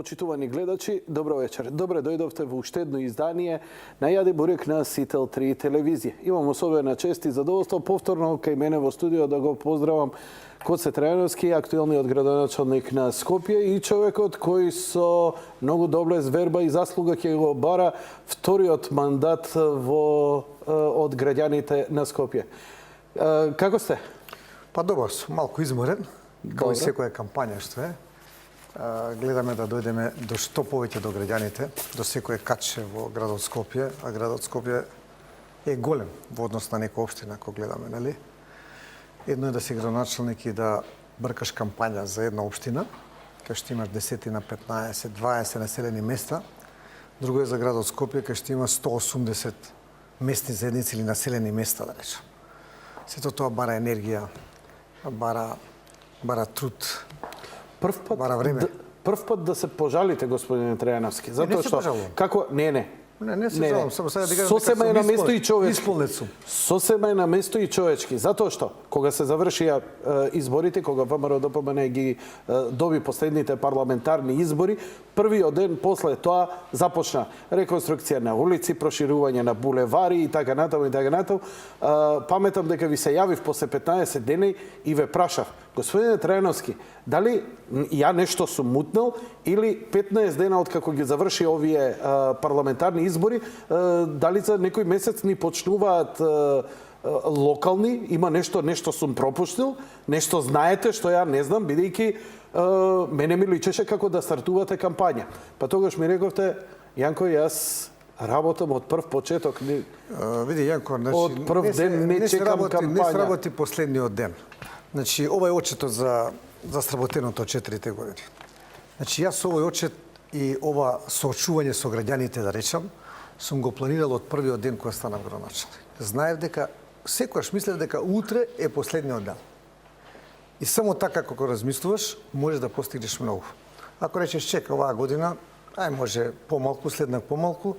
Почитувани гледачи, добро вечер. Добре дојдовте во уште едно издание на Јаде Бурек на Сител 3 телевизија. Имам особена чест и задоволство повторно кај мене во студио да го поздравам Коце Трајановски, актуелниот градоначалник на Скопје и човекот кој со многу добра зверба и заслуга ќе го бара вториот мандат од граѓаните на Скопје. Како сте? Па добар сум, малку изморен, како и секоја кампања што е. Гледаме да дојдеме до што повеќе до граѓаните, до секој каче во градот Скопје, а градот Скопје е голем во однос на некоја општина, ако гледаме, нели? Едно е да си градоначалник и да бркаш кампања за една општина, кај што имаш 10 на 15, 20 населени места. Друго е за градот Скопје, кај што има 180 местни заедници или населени места, да речем. Сето тоа бара енергија, бара труд. Прв пат да се пожалите, господине Трајановски, затоа што како Не се жалам, само сега да кажам сосема е на место и човечки. Исполнет сум. Сосема е на место и човечки, затоа што кога се завршија изборите, кога ВМРО ДПМН ги доби последните парламентарни избори, првиот ден после тоа започна реконструкција на улици, проширување на булевари и така натаму и така натаму. Паметам дека ви се јавив после 15 дени и ве прашав: господине Трајановски, дали ја нешто сум мутнал или 15 дена од како ги заврши овие парламентарни избори, дали за некој месец ни почнуваат локални, има нешто сум пропуштил, нешто знаете што ја не знам, бидејќи мене ми личеше како да стартувате кампања. Па тогаш ми рековте: Јанко, јас работам од прв почеток. Види, Јанко, од прв ден не чекам кампања. Не сработи последниот ден. Значи, ова е очетот за сработеното 4 години. Значи, јас овој очет и ова соочување со граѓаните, да речам, сум го планирал од првиот ден кога станав градоначалник. Знаев дека, секогаш мислев дека утре е последниот ден. И само така како размислуваш, можеш да постигнеш многу. Ако речеш чека оваа година, може помалку, следнак помалку,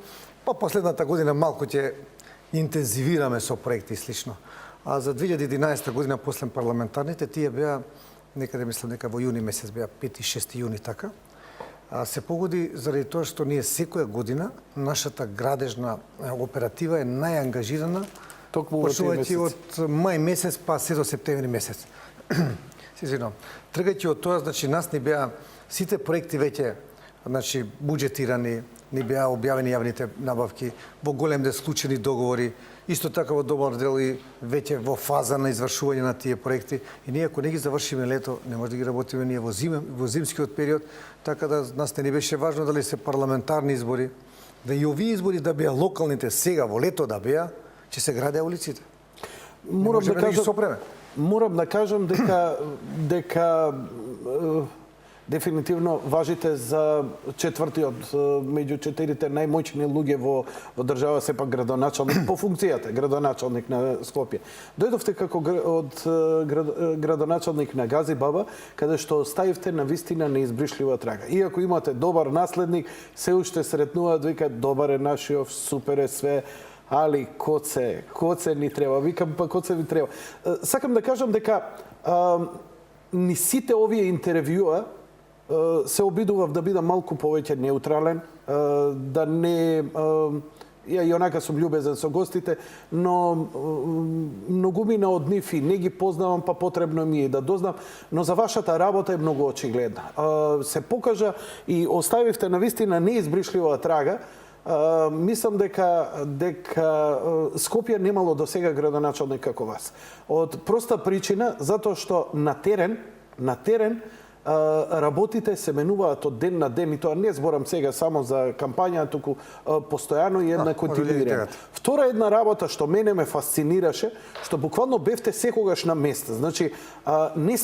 па последната година малку ќе интензивираме со проекти и слично. А за 2011 година, после парламентарните, тие беа, некаде мислам дека во јуни месец беа 5 и 6 јуни така, се погоди заради тоа што ние секоја година нашата градежна оператива е најангажирана, почнувајќи од мај месец па се до септември месец. Тргајќи од тоа, значи, нас ни беа сите проекти веќе, значи, буџетирани, ни беа објавени јавните набавки, во голем дел склучени договори, исто така во добар дел и веќе во фаза на извршување на тие проекти. И ние, ако не ги завршиме лето, не може да ги работиме ние во зимскиот период, така да нас не ни беше важно дали се парламентарни избори, да и овие избори да беа локалните сега во лето да беа, ќе се градеа улиците. Морам да кажам дека дефинитивно важите за четвртиот меѓу четирите најмоćни луѓе во држава, сепак градоначалник по функцијата, градоначалник на Скопје. Дојдовте како градоначалник на Гази Баба, каде што оставивте на вистина неизбришлива трага. Иако имате добар наследник, се уште сретнуваат, викаат: добар е нашиот, супер е све, али Коце ни треба. Викам: па Коце ви треба. Сакам да кажам дека ни сите овие интервјуа се обидував да бидам малку повеќе неутрален, да не... Ја и онака сум љубезен со гостите, но многумина од нив и не ги познавам, па потребно ми е да дознам, но за вашата работа е многу очигледна. Се покажа и оставивте на вистина неизбришлива трага. Мислам дека Скопје немало до сега градоначалник како вас. Од проста причина, затоа што на терен работите се менуваат од ден на ден, и тоа не зборам сега само за кампања, туку постојано и една континуирана. Втора една работа што мене ме фасцинираше, што буквално бевте секогаш на место. Значи, не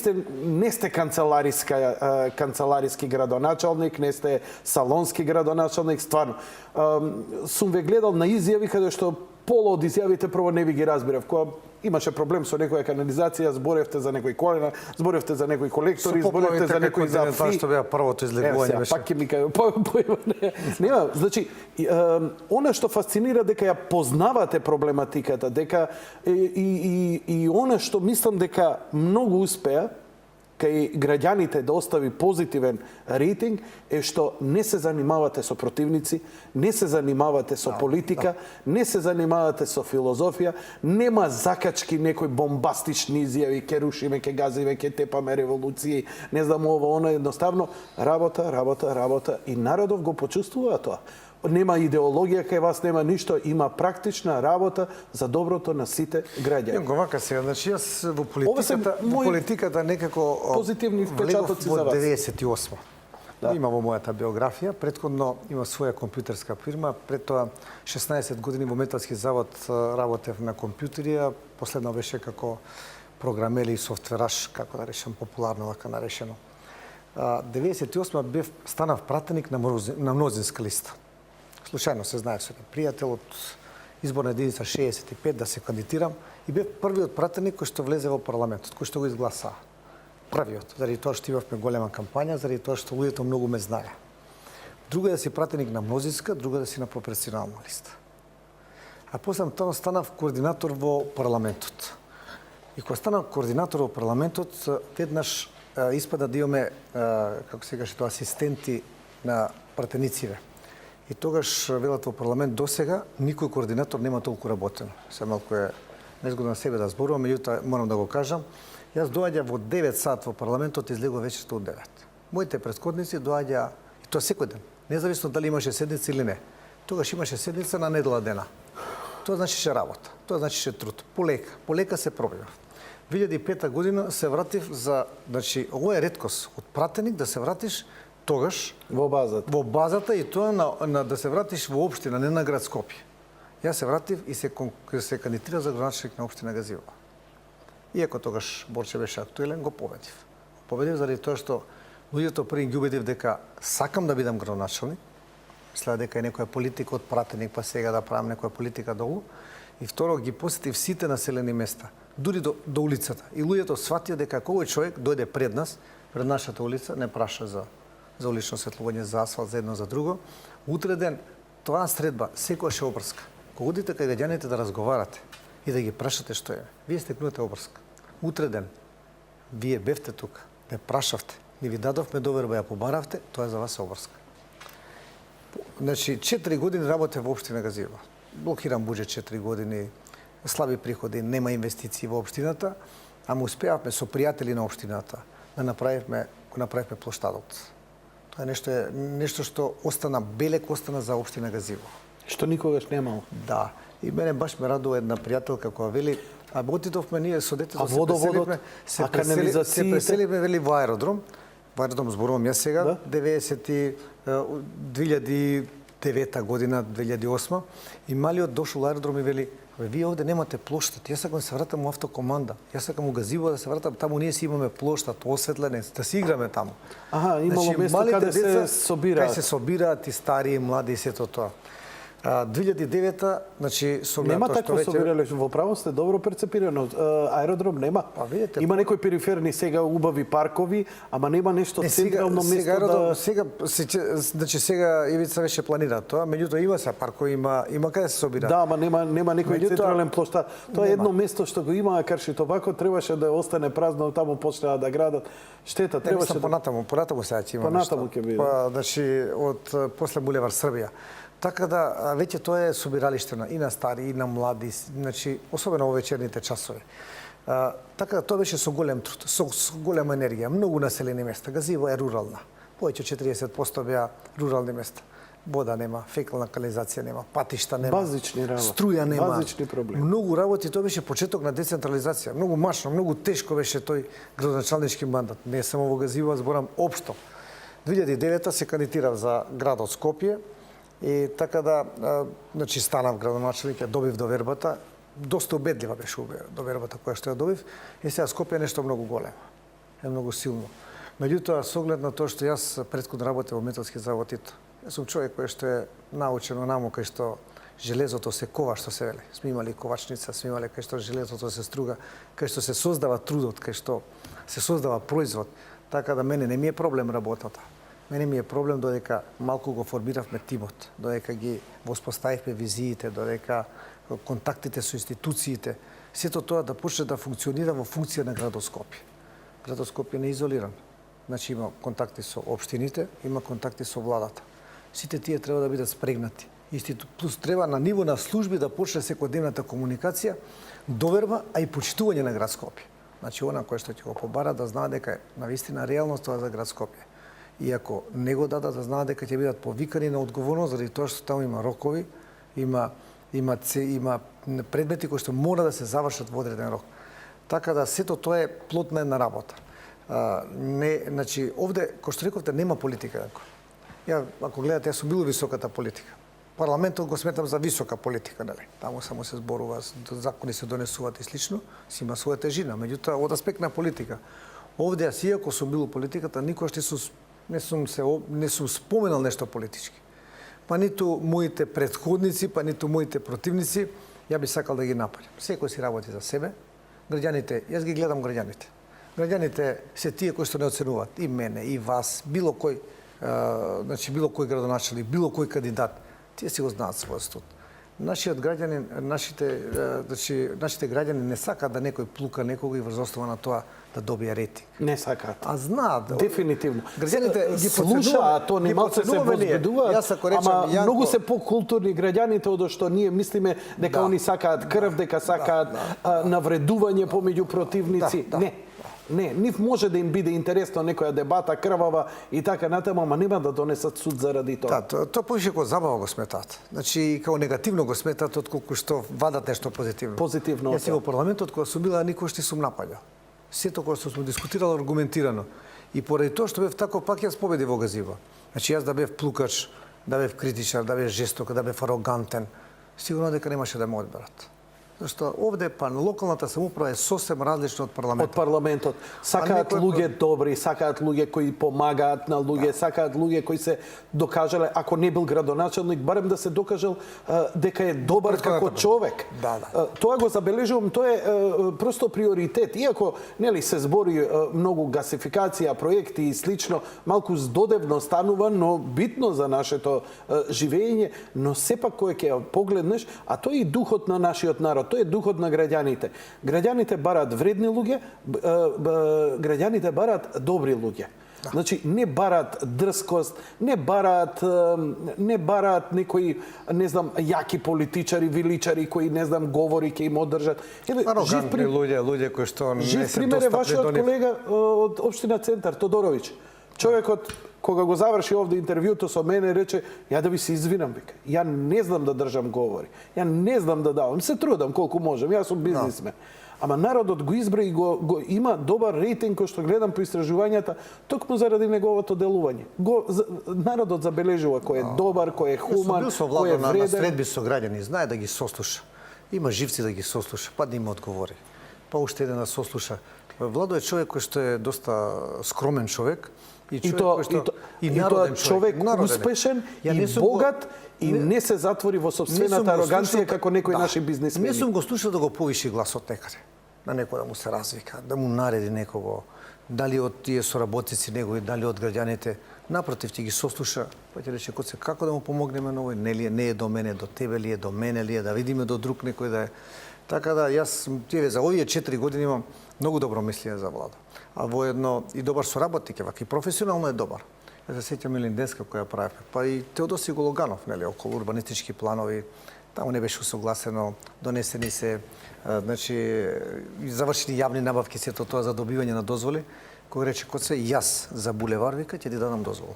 сте канцелариски градоначалник, не сте салонски градоначалник, стварно. Сум ве гледал на изјави каде што пола од изјавите прво не ви ги разбирав. Кога имаше проблем со некоја канализација, зборевте за некои колена, зборевте за некои колектори, зборевте за некои зафи. Тоа што беа првото излегување беше. Пак ќе ми кажа, нема, значи, она што фасцинира дека ја познавате проблематиката, дека и она што мислам дека многу успеа, кај граѓаните да остави позитивен рейтинг е што не се занимавате со противници, не се занимавате со политика, не се занимавате со филозофија, нема закачки некои бомбастични изјави, ке рушиме, ке газиме, ке тепаме револуции, не знам ово, оно, едноставно работа и народов го почувствува тоа. Нема идеологија кај вас, нема ништо, има практична работа за доброто на сите граѓани. Го вака сега, значи јас во политиката некако позитивни впечатоци во за вас. 98. Да. Има во мојата биографија, претходно има своја компјутерска фирма, пред тоа 16 години во Металски завод работев на компјутери, а последно беше како програмер и софтвераш, како да речем популарно вака нарешено. 98 станав пратеник на мнозинска листа. Случајно се знаев со пријател од изборна единица 65 да се кандидирам и бев првиот пратеник кој што влезе во парламентот, кој што го изгласаа. Првиот, заради тоа што имавме голема кампања, заради тоа што луѓето многу ме знае. Друго е да си пратеник на мнозинска, друго е да си на пропорционална листа. А после тоа станав координатор во парламентот. И кога станав координатор во парламентот, веднаш испада да имаме, како се каже тоа, асистенти на пратенициве. И тогаш, велат во парламент досега, никој координатор нема толку работено. Се малку е незгодно на себе да зборувам, меѓутоа морам да го кажам. Јас доаѓа во 9 сат во парламентот и излегува вечерта од 9. Моите претходници доаѓа, и тоа секој ден, независно дали имаше седница или не. Тогаш имаше седница на недела дена. Тоа значише работа, тоа значише труд. Полека се пробива. 2005 година се вратив за, значи, ово е реткост, од пратеник да се вратиш тогаш во базата. Во базата и тоа на да се вратиш во општина, не на град Скопје. Јас се вратив и се кандидирав за градоначелник на општина Газивола. Иако тогаш Борче беше актуелен, го победив. Победив заради тоа што луѓето први ги убедив дека сакам да бидам градоначелник, мислеа дека е некоја политика од пратеник, па сега да правам некоја политика долу. И второ, ги посетив сите населени места, дури до улицата. И луѓето сватија дека кој човек дојде пред нас, пред нашата улица, не праша за улично светлување, за асфалт, за едно за друго. Утре ден, тоа средба секогаш е обрска. Кога одите кај граѓаните да разговарате и да ги прашате што е, вие стекнувате обрска. Утре ден, вие бевте тука, ме прашавте, ни ви дадовме доверба, ја побаравте, тоа е за вас обрска. Значи, 4 години работев во општина Газивола. Блокиран буџет 4 години, слаби приходи, нема инвестиции во општината, ама успеавме со пријатели на општината да направивме плоштадот. Тоа е нешто што остана, белек остана за општина Газивола. Што никогаш немало. Да. И мене баш ме радува една пријателка која вели, а отидовме ние со детето се преселивме вели во аеродром. Во аеродром зборувам јас сега, 2009 година, 2008, и малиот дошол аеродром и вели, вие овде немате плоштад, јас сакам да се вратам во автокоманда, јас сакам у Газивола да се вратам, таму ние си имаме плоштад, осветлене, да си играме таму. Аха, имало место каде се собираат. Каде се собираат и стари, и млади и сето тоа. 2009-та, значи, со нема такво собирале, во право сте добро перцепирано. Аеродром нема. Па видите, има некои периферни сега убави паркови, ама нема нешто централно место да значи сега Ивица веше планира тоа, меѓутоа има се паркови, има каде се собира. Да, ама нема некој централен плоштад. Тоа е едно место што го има Каршито вако, требаше да остане празно, таму почнаа да градат. Штета, требаше понатаму сега ќе има нешто. Понатаму ќе биде. Па, значи од после булевар Србија. Така да, веќе тоа е собиралиште и на стари, и на млади, значи, особено во вечерните часови. Така да, тоа беше со голем труд, со голема енергија, многу населени места. Газивола е рурална. Повеќе 40% беа рурални места. Вода нема, фекална канализација нема, патишта нема, базични работи, струја нема. базични проблеми. Многу работи, тоа беше почеток на децентрализација. Многу мачно, многу тешко беше тој градоначалнички мандат. Не само во Газивола, зборам општо. 2009 се кандидирав за градот Скопје. И така да, значи, станав градоначелник, ја добив довербата. Доста убедлива беше довербата која што ја добив. И сега Скопје е нешто многу големо. Е многу силно. Меѓутоа, со оглед на тоа што јас претходно работев во Металски завод ИТО, јас сум човек кој што е научен онамо кај што железото се кова, што се вели. Сме имали ковачница, сме имали кај што железото се струга, кај што се создава трудот, кај што се создава производ. Така да мене не ми е проблем работата. Мене ми е проблем додека малку го формиравме тимот, додека ги воспоставивме визиите, додека контактите со институциите, сето тоа да почне да функционира во функција на градот Скопје. Градот Скопје не е изолиран. Значи има контакти со општините, има контакти со владата. Сите тие треба да бидат спрегнати. Плюс треба на ниво на служби да почне секојдневната комуникација, доверба, а и почитување на град Скопје. Значи она кој што ќе го побара да знае дека навистина реалност тоа за град Скопје. И ако не го дадат да знаат дека ќе бидат повикани на одговорност заради тоа што таму има рокови, има предмети кои што мора да се завршат во одреден рок. Така да сето тоа е плод на една работа. Значи овде кој што рековте нема политика. Ја ако гледате, јас сум бил високата политика. Парламентот го сметам за висока политика, нели? Таму само се зборува, закони се донесуваат и слично, си има своја тежина. Меѓутоа, од аспект на политика, овде јас иако сум бил у политиката, никош не сум споменал нешто политички. Па ниту моите претходници, па ниту моите противници, ја би сакал да ги нападам. Секој си работи за себе. Граѓаните, јас ги гледам граѓаните. Граѓаните се тие кои што не оценуваат и мене, и вас, било кој, значи било кој градоначелник, било кој кандидат. Тие си го знаат својот студ. Нашите граѓани не сакаат да некој плука некого и врз основа на тоа да добие рейтинг. Не сакаат. А знаат. Дефинитивно. Граѓаните ги слушаат, то не малце се возбудуваат, ама Јанко, многу се покултурни граѓаните од што ние мислиме дека они сакаат крв, дека сакаат навредување помеѓу противници. Не, нив може да им биде интересно некоја дебата крвава и така натаму, ама нема да донесат суд заради тоа. Да, тоа повише како забава го сметаат. Значи како негативно го сметаат отколку што вадат нешто позитивно. Позитивно. Јас и во парламентот кога сум била никош не сум напаѓал. Сето кога сум дискутирал аргументирано. И поради тоа што бев тако пак јас победив во газива. Значи јас да бев плукач, да бев критичар, да бев жесток, да бев арогантен, сигурно дека немаше да ме одберат. Зашто овде локалната самоуправа е сосем различна од парламентот. Од парламентот. Сакаат луѓе добри, сакаат луѓе кои помагаат на луѓе, сакаат луѓе кои се докажале, ако не бил градоначелник, барем да се докажал дека е добар како човек. Тоа го забележувам, тоа е просто приоритет. Иако нели се збори многу гасификација, проекти и слично, малку здодевно станува, но битно за нашето живење, но сепак кој ќе погледнеш, а тоа е и духот на нашиот народ. Тоа е духот на граѓаните. Граѓаните бараат вредни луѓе, граѓаните бараат добри луѓе. Значи не бараат дрскост, не бараат некои, не знам, јаки политичари, величари кои не знам говори ќе им одржат. Арогантни луѓе кои што не се достапни до нив. Жив пример е вашиот колега од општина Центар Тодоровиќ. Човекот кога го заврши овде интервјуто со мене, рече, ја да ви се извинам, вика. Ја не знам да држам говори. Ја не знам да давам. Се трудам колку можам. Јас сум бизнисмен. Ама народот го избра и го има добар рейтинг кој што гледам по истражувањата, токму заради неговото делување. Народот забележува кој е добар, кој е хуман, кој е вреден. На средби со граѓани, знае да ги сослуша. Има живци да ги сослуша, па да им одговори. Па уште еден да сослуша. Владо е човек кој што е доста скромен човек. И тоа човек успешен и богат и не се затвори во сопствената ароганција како некои наши бизнисмени. Не сум го слушал да го повиши гласот некаде. На некој да му се развика, да му нареди некого, дали од тие соработници негови, дали од граѓаните. Напротив, ти ги сослуша, па ќе рече коце како да му помогнеме на овој, не е до мене, до тебе ли е, до мене ли е, да видиме до друг некој да е. Така да јас за овие 4 години имам многу добро мислење за Владо. А воедно и добар соработник е, вака и професионално е добар. Јас се сеќам Елинденска која правевме, па и Теодоси Гологанов, нели, околу урбанистички планови, таму не беше усогласено, донесени се, значи завршени јавни набавки, сето тоа за добивање на дозволи, кој рече коце јас за булевар вика ќе ти дадам дозвола.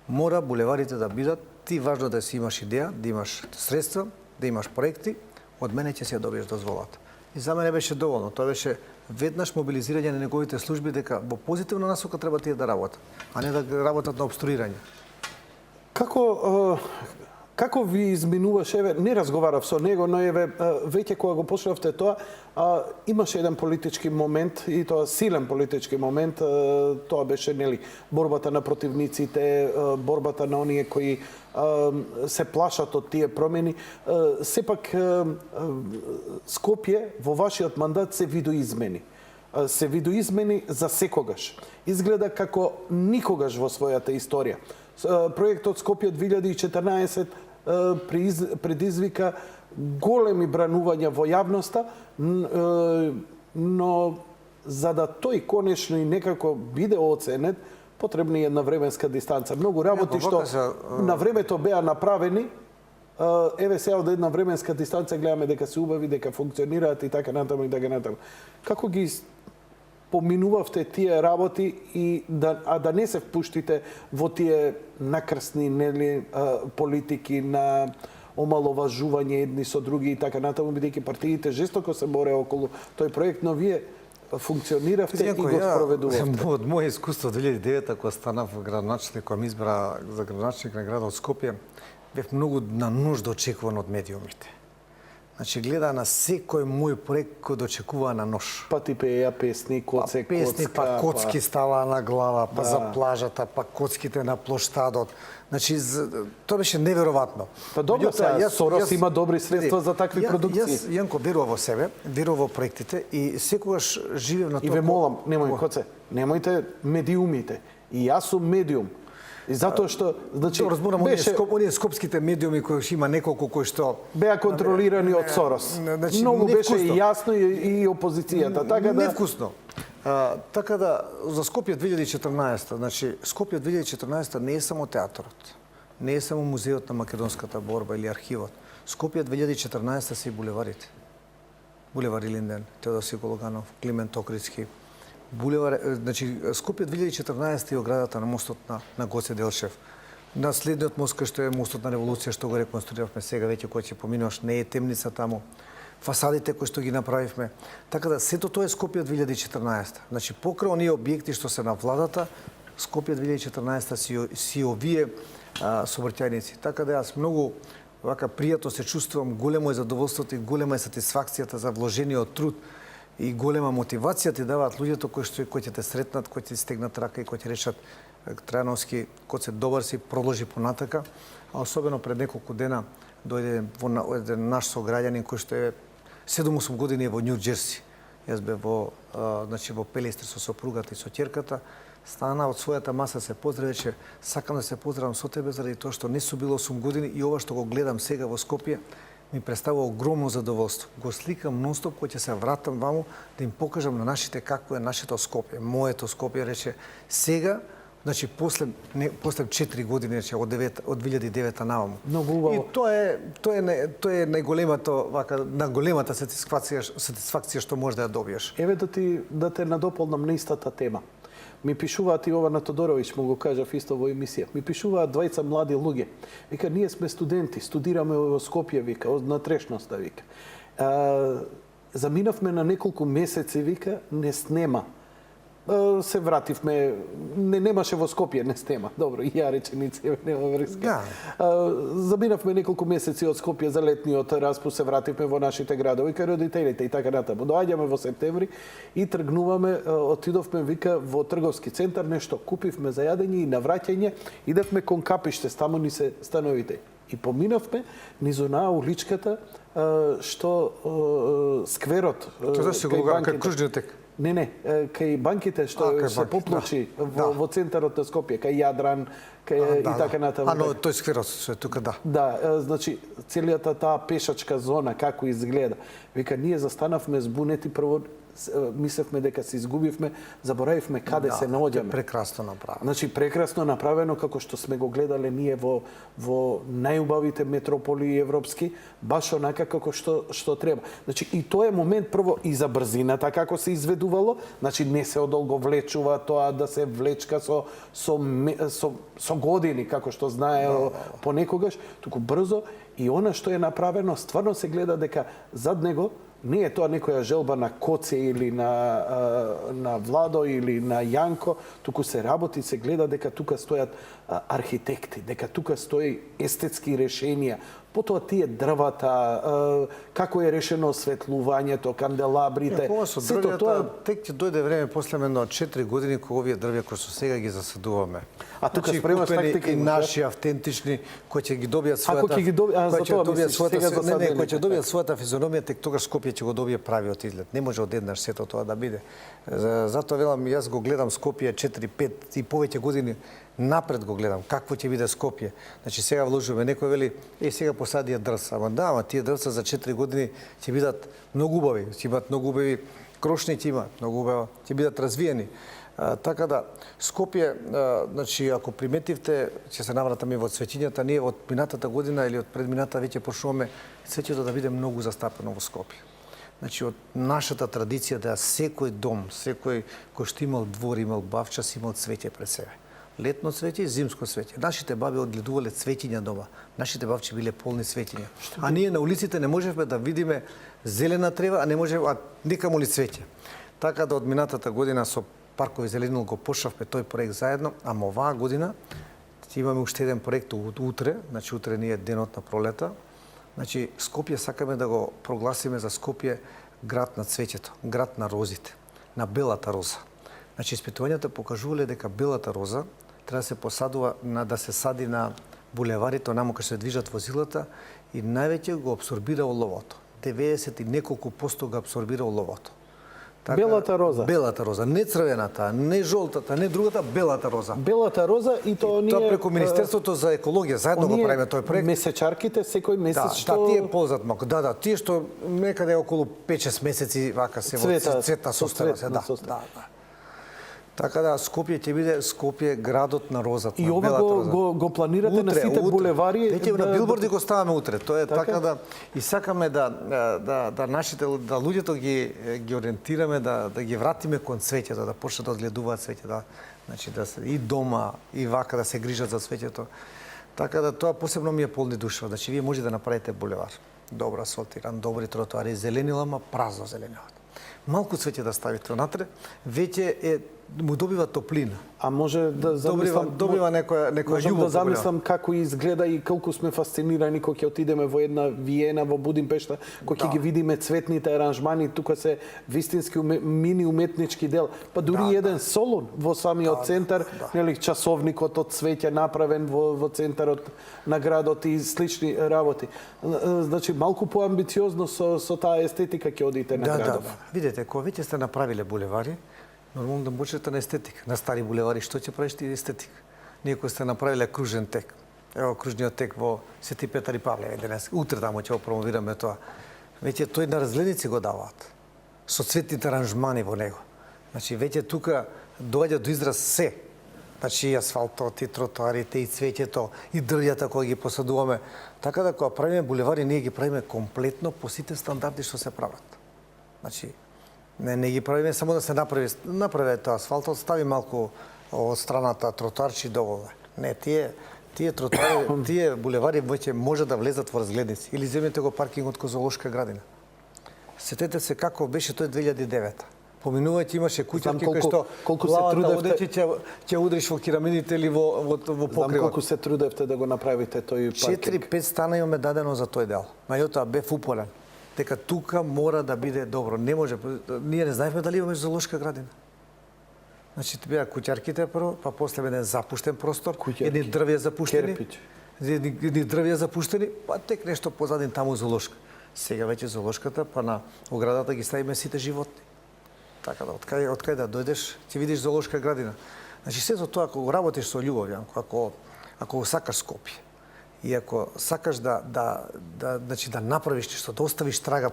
Мора булеварите да бидат, ти важно да си имаш идеја, да имаш средства, да имаш проекти, од мене ќе си ја добиеш дозволата. И за мене беше доволно. Тоа беше веднаш мобилизирање на неговите служби дека во позитивна насока треба тие да работат, а не да работат на обструирање. Како ви изминуваш, еве, не разговарав со него, но еве, веќе кога го почнавте тоа, имаше еден политички момент, и тоа силен политички момент, тоа беше, нели, борбата на противниците, борбата на оние кои се плашат од тие промени. Сепак, Скопје во вашиот мандат се видоизмени. Се видоизмени за секогаш. Изгледа како никогаш во својата историја. Проектот Скопје 2014 предизвика големи бранувања во јавноста, но за да тој конечно и некако биде оценет, потребна е една временска дистанца. Многу работи што на времето беа направени, еве сега од една временска дистанца гледаме дека се убави, дека функционираат и така натаму и така натаму. Како ги поминувавте тие работи и да не се впуштите во тие накрсни политики на омаловажување едни со други и така натаму, бидејќи партиите жестоко се боре околу тој проект, но вие функциониравте и го спроведувавте. Од моје искуство 2009 кога станав градоначелник, кога ме избра за градоначелник на градот Скопје, бев многу на нужда очекуван од медиумите. Значи, гледа на секој мој проект кој дочекува на нож. Па ти пеја песни, коци, песни, па коцки става на глава, па за плажата, па коцките на плоштадот. Значи, тоа беше неверојатно. Па добро, Сорос има добри средства за такви продукции. Јас, Јанко, верувам во себе, верувам во проектите и секогаш живеам на тоа. И ве молам, немојте медиумите. И јас сум медиум. И затоа што, значи, добро, зборам оние скопските медиуми кои има неколку кои што беа контролирани од Сорос. Значи, многу беше и јасно и опозицијата, така да невкусно. Така да за Скопје 2014, значи Скопје 2014 не е само театарот, не е само музеот на македонската борба или архивот. Скопје 2014 се и булеварите. Булевар Илинден, Теодосиј Гологанов, Климент Охридски. Булевар, значи Скопје 2014 е оградата на мостот на Гоце Делчев. На следниот мост кој што е мостот на Револуција што го реконструиравме сега веќе кој ќе поминуваш, не е темница таму. Фасадите кои што ги направивме. Така да сето тоа е Скопје 2014. Значи покрај оние објекти што се на владата, Скопје 2014 си овие сообраќајници. Така да јас многу вака пријатно се чувствувам, големо е задоволството и голема е сатисфакцијата за вложениот труд и голема мотивација ти даваат луѓето кои ќе те сретнат, кои ќе стегнат рака и кои ќе речат Трајановски, Коце добар си, продолжи понатака, а особено пред неколку дена дојде во еден наш сограѓанин кој што е 7-8 години во Њу Џерси. Јас бев во Пелестри со сопругата и со ќерката. Стана од својата маса се поздрави, че сакам да се поздравам со тебе заради тоа што не су било 8 години и ова што го гледам сега во Скопје ми представува огромно задоволство. Го сликам нонстоп кој ќе се вратам ваму да им покажам на нашите како е нашето Скопје. Моето Скопје рече сега, значи после 4 години, рече од 2009 наваму. Многу убаво. И тоа е најголемата сатисфакција што можеш да ја добиеш. Еве да те надополнам на истата тема. Ми пишуваат и ова на Тодоровиќ, му го кажав исто во емисија. Ми пишуваат двајца млади луѓе. Вика, ние сме студенти, студираме во Скопје, вика, од натрешноста, вика. Заминавме на неколку месеци, вика, не снема. Се вративме, немаше во Скопје, не снема. Добро, и ја реченица, нема врска. Заминавме неколку месеци од Скопје за летниот распуст, се вративме во нашите градови, кај родителите и така натаму. Доаѓаме во септември и тргнуваме, отидовме, вика, во трговски центар, нешто купивме за јадење и на враќање, идевме кон Капиште, таму ни се становите. И поминавме низ онаа уличката, што скверот, кај кружниот тек. Не, кај банките што се поплочи во центарот на Скопје, кај Јадран, и така натаму. Но тој скверот што е тука, да. Да, значи целијата таа пешачка зона како изгледа. Вика, ние застанавме збунети, прво мислевме дека се изгубивме, заборавивме каде се наоѓаме. Прекрасно направено. Значи прекрасно направено како што сме го гледале ние во најубавите метрополии европски, баш онака како што треба. Значи и тоа е момент прво и за брзината како се изведувало, значи не се одолговлечува тоа да се влечка со години како што знае понекогаш, туку брзо и она што е направено стварно се гледа дека зад него не е тоа некоја желба на Коце или на Владо или на Јанко, туку се работи, се гледа дека тука стојат архитекти, дека тука стои естетски решенија, потоа тие дрвата, како е решено осветлувањето, канделабрите. Сето тоа тек ќе дојде време после едно 4 години кога овие дрвја кои што сега ги засадуваме. А тука спремаш тактики и наши автентични кои ќе ги добијат својата. Ако ќе ги ќе добијат својата физиономија, тек тогаш Скопје ќе го добие правиот изглед. Не може одеднаш сето тоа да биде. Затоа велам, јас го гледам Скопје 4, 5 и повеќе години напред го гледам какво ќе биде Скопје. Значи сега вложуваме, некој вели, сега посадија дрвца. Ама да, ама тие дрвца за 4 години ќе бидат многу убави, ќе имат многу убави крошни, ќе имат многу убави, ќе бидат развиени. Така да, Скопје, значи, ако приметивте, ќе се навратаме во цветењата, ние од минатата година или од предмината веќе почнуваме цвеќето да биде многу застапено во Скопје. Значи, од нашата традиција да секој дом, секој кој што имал двор, имал бавчас, имал цвеќе пред себе. Летно цвеќе и зимско цвеќе. Нашите баби одгледувале цвеќиња дома. Нашите бабчи биле полни цвеќиња. А ние на улиците не можевме да видиме зелена трева, а не можеме, а никамо ли цвеќе. Така да од минатата година со Паркови зеленил го почнавме тој проект заедно, ама оваа година ќе имаме уште еден проект утре, значи утре ни е денот на пролета. Значи Скопје сакаме да го прогласиме за Скопје град на цвеќето, град на розите, на белата роза. Значи испитувањата покажувале дека белата роза треба да се посадува да се сади на булеварите, онаму кај се движат возилата и највеќе го абсорбира оловото. 90 и неколку посто го абсорбира оловото. Така, белата роза. Белата роза, не црвената, не жолтата, не другата, белата роза. Белата роза и тоа ние... Тоа преку Министерството за екологија, заедно го правиме тој проект. Месечарките, секој месец што... Да, тие ползат малку. Да, тие што некаде околу 5-6 месеци вака се цвета состава се. Да. Така да, Скопје ќе биде Скопје градот на розата. И ова го планирате на сите булевари? Веќе на билборди го ставаме утре. Тоа е така да и сакаме да нашите да луѓето ги ориентираме да ги вратиме кон цвеќето, да почнат да одгледуваат цвеќе, значи да се и дома и вака да се грижат за цвеќето. Така да тоа посебно ми е полни душа. Значи вие може да направите булевар. Добро асфалтиран, добри тротоари, зеленила, ама празно зеленила. Малку цвеќе да ставите внатре, веќе му добива топлина. А може да замислам... Добива некоја љубов. Да замислам како изгледа и колку сме фасцинирани кога ќе отидеме во една Виена, во Будимпешта, кога ќе ги видиме цветните аранжмани, тука се вистински мини уметнички дел. Па дури еден солон во самиот центар, нели часовникот од цвеќе направен во центарот на градот и слични работи. Значи малку поамбициозно со таа естетика ќе одите на градот. Да. Видете, кога веќе сте направиле булевари, нормално да почнете на естетика. На стари булевари што ќе правиш ти естетика? Ние кои сте направиле кружен тек. Ево кружниот тек во Свети Петар и Павле денес. Утре таму ќе го промовираме тоа. Веќе тој на разгледници го даваат. Со цветните аранжмани во него. Значи веќе тука доаѓа до израз се. Значи и асфалтот, и тротоарите, и цвеќето, и дрвјата кои ги посадуваме. Така да кога правиме булевари, ние ги правиме комплетно по сите стандарди што се прават. Значи не ги правиме само да се направи тоа асфалтот, стави малку од страната тротоарчи доволно. Не, тие тротоари, тие булевари веќе може да влезат во разгледници. Или земете го паркингот кон зоолошка градина. Сетете се како беше тој 2009. Поминувајќи имаше куќарки кои што колку се трудевте ќе удриш во керамидите или во покривот. Знам колку се трудевте да го направите тој паркинг. 4-5 стана имаме дадено за тој дел. Меѓутоа бев упорен дека тука мора да биде добро. Не може, ние не знаевме дали имаме зоолошка градина. Значи беа куќарките прво, па после еден запуштен простор, едни дрвја запуштени, па тек нешто позадин таму зоолошка. Сега веќе зоолошката, па на оградата ги ставиме сите животни. Така да, откај да дојдеш, ќе видиш зоолошка градина. Значи сето тоа, ако го работиш со љубов, Јанко, ако го сакаш Скопје, и ако сакаш значи да направиш нешто, да оставиш трага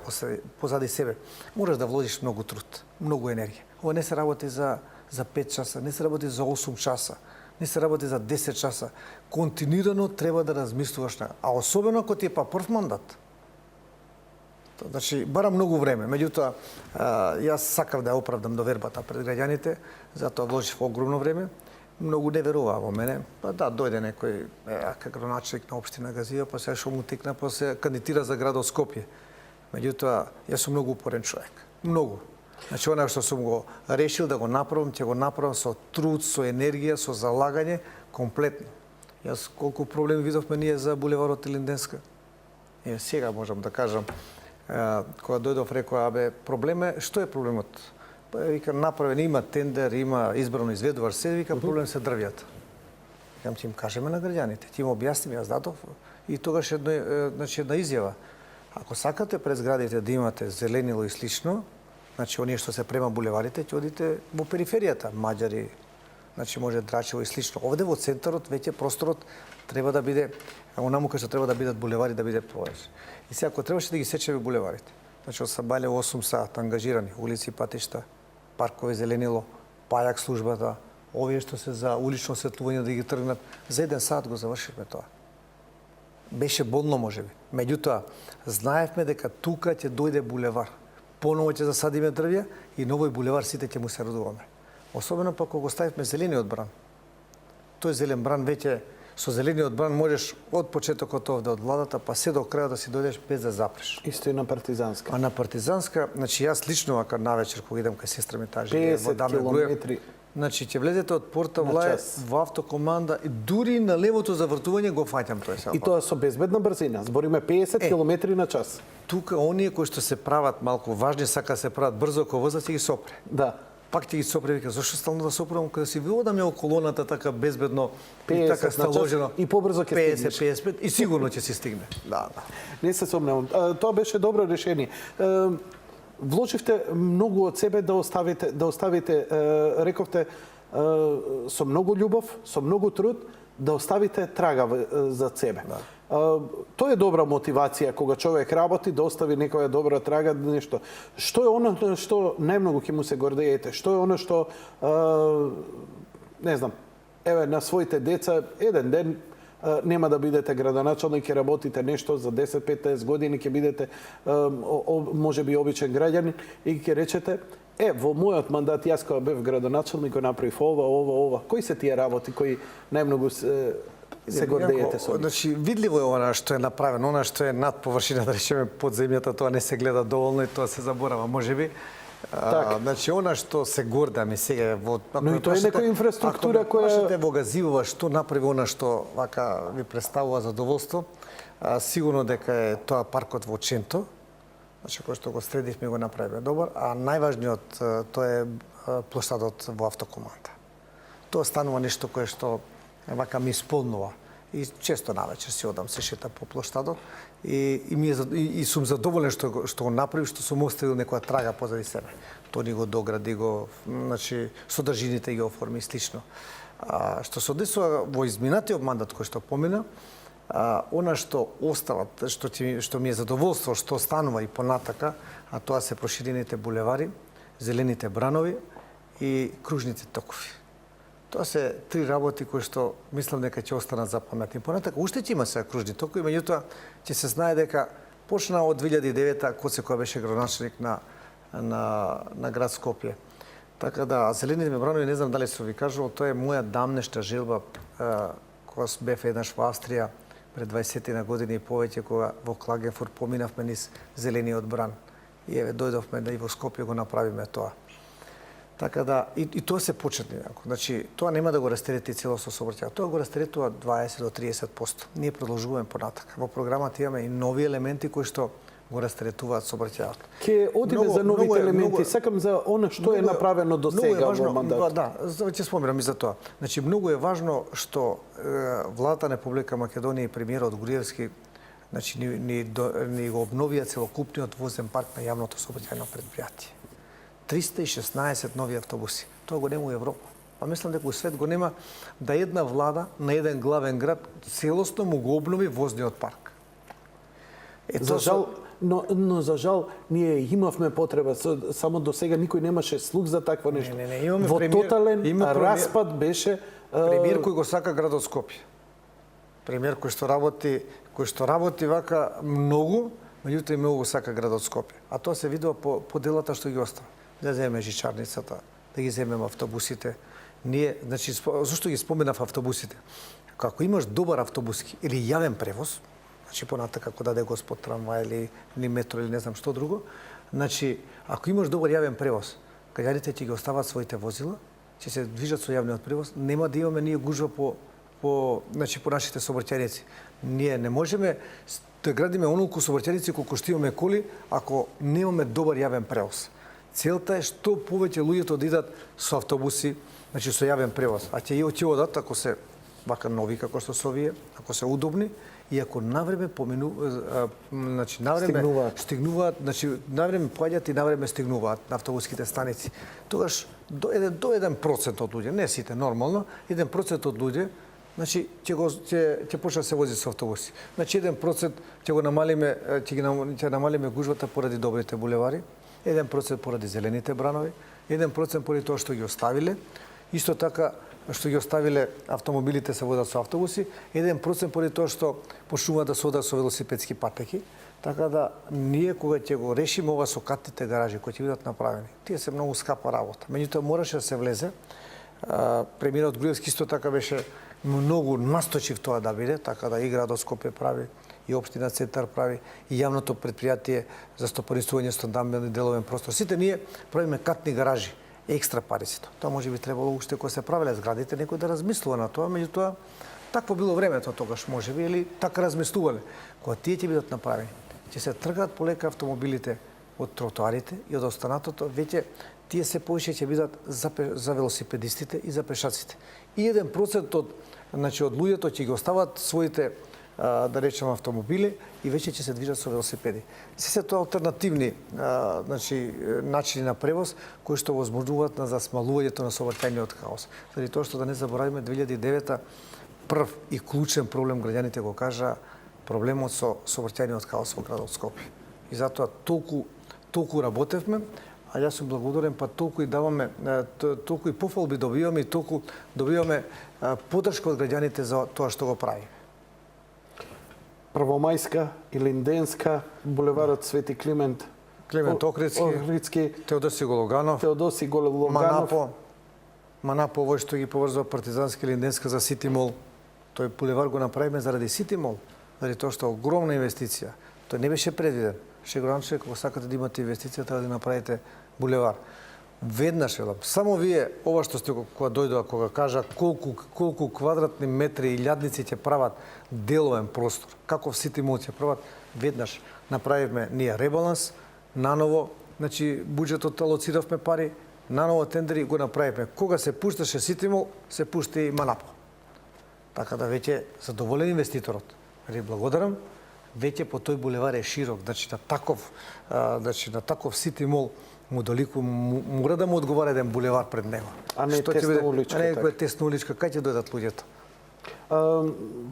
позади себе, можеш да вложиш многу труд, многу енергија. Ова не се работи за 5 часа, не се работи за 8 часа, не се работи за 10 часа. Континуирано треба да размислуваш на, а особено ако ти е па прв мандат. Значи, бара многу време. Меѓутоа, јас сакав да оправдам довербата пред граѓаните, затоа вложив огромно време. Многу не веруваа во мене. Па да, дојде некој градоначелник на општина Газија, па сега што му текна, па се кандидатира за градот Скопје. Меѓутоа, јас сум многу упорен човек. Многу. Значи, она што сум го решил да го направам, ќе го направам со труд, со енергија, со залагање, комплетно. Јас колку проблеми видовме ние за булеварот Илинденска. И сега можам да кажам, кога дојдов рекоа, проблем е, што е проблемот? Вика, направен, има тендер, има избрано изведувач, се вика, проблем се дрвјата. Викам, ќе им кажеме на граѓаните, ќе им објасниме, јас дадов и тогаш една изјава. Ако сакате пред зградите да имате зеленило и слично, значи оние што се према булеварите, ќе одите во периферијата, Маѓари, Значи може Драчево и слично. Овде во центарот веќе просторот треба да биде онаму кај што треба да бидат булевари да биде повеќе. И сега ако требаше да ги сечеме булеварите. Значи од Сабале 8 сат ангажирани, улици, патишта, паркови, зеленило, пајак службата, овие што се за улично осветлување да ги тргнат, за 1 сат го завршивме тоа. Беше болно можеби. Меѓутоа, знаевме дека тука ќе дојде булевар. Поново ќе засадиме дрвја и на овој булевар сите ќе му се радуваме. Особено пак кога го ставивме зелениот бран. Тој зелен бран веќе со зелениот бран можеш од почетокот овде од владата па се до крајот да си дојдеш без да запреш. Исто и на Партизанска. А на Партизанска, значи јас лично ака навечер кога идам кај сестра ми таа 50 километри. Значи ќе влезете од порта на Влај час. во автокоманда и дури на левото завртување го фаќам тој сам. И тоа со безбедна брзина. Збориме 50 километри на час. Тука оние кои што се прават малку важни, сака се прават брзо кога возат ќе ги сопре. Да. Пак ќе ги сопре, вика, зошто стално да сопрам кога си водаме околу колоната така безбедно и 50 така на час сталожено. и побрзо ќе 50, стигнеш. 55 и сигурно ќе си стигне. Да, да. Не се сомневам. Тоа беше добро решение. Вложивте многу од себе да оставите, рековте, со многу љубов, со многу труд, да оставите трага за себе. Да. Тоа е добра мотивација кога човек работи да остави некоја добра трага, нешто. Што е оно што најмногу ќе му се гордеете? Што е оно што не знам, еве на своите деца еден ден нема да бидете градоначалник, ќе работите нешто за 10-15 години, ќе бидете можеби обичен граѓанин и ќе речете во мојот мандат јас кога бев градоначалник го направив ова. Кои се тие работи кои најмногу се гордеете со? Значи видливо е она што е направено, она што е над површина, да речеме под земјата, тоа не се гледа доволно и тоа се заборава, можеби. Значи она што се гордаме сега во но и тоа е некоја инфраструктура која прашате во Газивова што направи она што вака ви представува задоволство, сигурно дека е тоа паркот во Ченто. Значи кој што го средивме го направивме добар, а најважниот тоа е плоштадот во автокоманда. Тоа станува нешто кое што вака ми исполнува. И често навечер си одам се шета по плоштадот и сум задоволен што го направив, што сум оставил некоја трага позади себе. Тони го догради, значи содржините ги оформи и слично. Што се однесува во изминатиот мандат кој што помина, она што остава, што ми е задоволство што станува и понатака, а тоа се проширените булевари, зелените бранови и кружните токови. Тоа се 3 работи кои што мислам дека ќе останат запаметни. Понатака уште ќе има сега кружни токови, меѓутоа ќе се знае дека почна од 2009 Коце која беше градоначалник на град Скопје. Така да, зелените бранови не знам дали се ви кажувал, тоа е моја дамнешта желба кога бев еднаш во Австрија пред 20 на години и повеќе кога во Клагенфурт поминавме низ зелениот бран. И еве дојдовме да и во Скопје го направиме тоа. Така да и тоа се почетни. Значи тоа нема да го растерети целосно сообраќајот. Тоа го растеретува 20 до 30%. Ние продолжуваме понатака. Во програмата имаме и нови елементи кои што го растеретуваат сообраќајот. Ке одиме за новите елементи. Сакам за она што е направено до сега во мандатот. Да, ќе спомнам и за тоа. Значи многу е важно што владата на Република Македонија и премиерот Груевски значи ни го обновија целокупниот возен парк на јавното сообраќајно предпријатие. 316 нови автобуси. Тоа го нема во Европа. Па мислам дека во свет го нема да една влада на еден главен град целосно му го обнови возниот парк. За жал, но за жал ние имавме потреба, само до сега никој немаше слух за такво нешто. Не, имаме во премиер, тотален распад беше премиер кој го сака градот Скопје. Премиер кој што работи вака многу, меѓутоа и многу го сака градот Скопје. А тоа се видува по делата што ги остава. Да земеме жичарницата, да ги земеме автобусите. Ние, значи, зашто ги споменав автобусите? Ако имаш добар автобуски или јавен превоз, значи понатака како даде господ трамвај или метро или не знам што друго, значи, ако имаш добар јавен превоз, граѓаните ќе ги остават своите возила, ќе се движат со јавниот превоз, нема да имаме ние гужва по нашите сообраќајници. Ние не можеме да градиме онолку сообраќајници колку што имаме коли, ако немаме добар јавен превоз. Целта е што повеќе луѓето да идат со автобуси, значи со јавен превоз, а ќе одат ако се вака нови како што се овие, ако се удобни и ако навреме значи навреме стигнуваат, значи навреме поаѓаат и навреме стигнуваат на автобуските станици, тогаш до 1% од луѓе, не сите нормално, 1% од луѓе значи ќе почне да се вози со автобуси. Значи 1% ќе го намалиме, ќе намалиме гужвата поради добрите булевари, 1% поради зелените бранови, 1% поради тоа што ги оставиле, исто така што ги оставиле автомобилите се водат со автобуси, 1% поради тоа што почнуваат да се водат со велосипедски патеки. Така да ние кога ќе го решиме ова со катните гаражи кои ќе бидат направени, тие се многу скапа работа. Меѓутоа мораше да се влезе. Премиерот Груевски исто така беше многу насточив тоа да биде, така да и градот Скопје прави, и општина Центар прави, и јавното претпријатие за стопанисување со стамбени деловен простор. Сите ние правиме катни гаражи, екстра париците. Тоа може би требало уште кога се правеле зградите некој да размислува на тоа, меѓутоа такво било времето тогаш можеби или така размислувале. Кога тие ќе бидат направени, ќе се тргаат полека автомобилите од тротоарите и од останатото, веќе тие се повеќе ќе бидат за велосипедистите и за пешаците. И 1% од луѓето ќе ги остават своите да речем автомобили и веќе ќе се движат со велосипеди. Се тоа алтернативни начини на превоз кои што возможнуваат на засмалувањето на сообраќајниот хаос. Заради тоа што да не заборавиме 2009 прв и клучен проблем граѓаните го кажа проблемот со сообраќајниот хаос во градот Скопје. И затоа толку работевме, а јас сум благодарен, па толку и даваме, толку и пофалби добиваме и толку добиваме поддршка од граѓаните за тоа што го прави. Првомајска, Илинденска, булеварот Свети Климент Охридски, Теодоси Гологанов, Манапо, овој што ги поврзува Партизанска Илинденска за Сити Мол. Тој булевар го направиме заради Сити Мол, заради тоа што огромна инвестиција. Тој не беше предвиден. Шегоранче, кога сакате да имате инвестиција, треба да направите булевар. Веднаш велам, само вие ова што сте кога дојдоа, кога кажа колку квадратни метри и илјадници ќе прават деловен простор, каков Сити Мол ќе прават, веднаш направивме ние ребаланс, наново, значи буџетот алоциравме пари, наново тендери го направивме. Кога се пушташе Сити Мол, се пушти и Манапо. Така да веќе задоволен инвеститорот. Ви благодарам. Веќе по тој булевар е широк, значи на таков Сити Мол мора да му одговара еден булевар пред него. А не тесна уличка. А не која тесна уличка, кај ќе дојдат луѓето?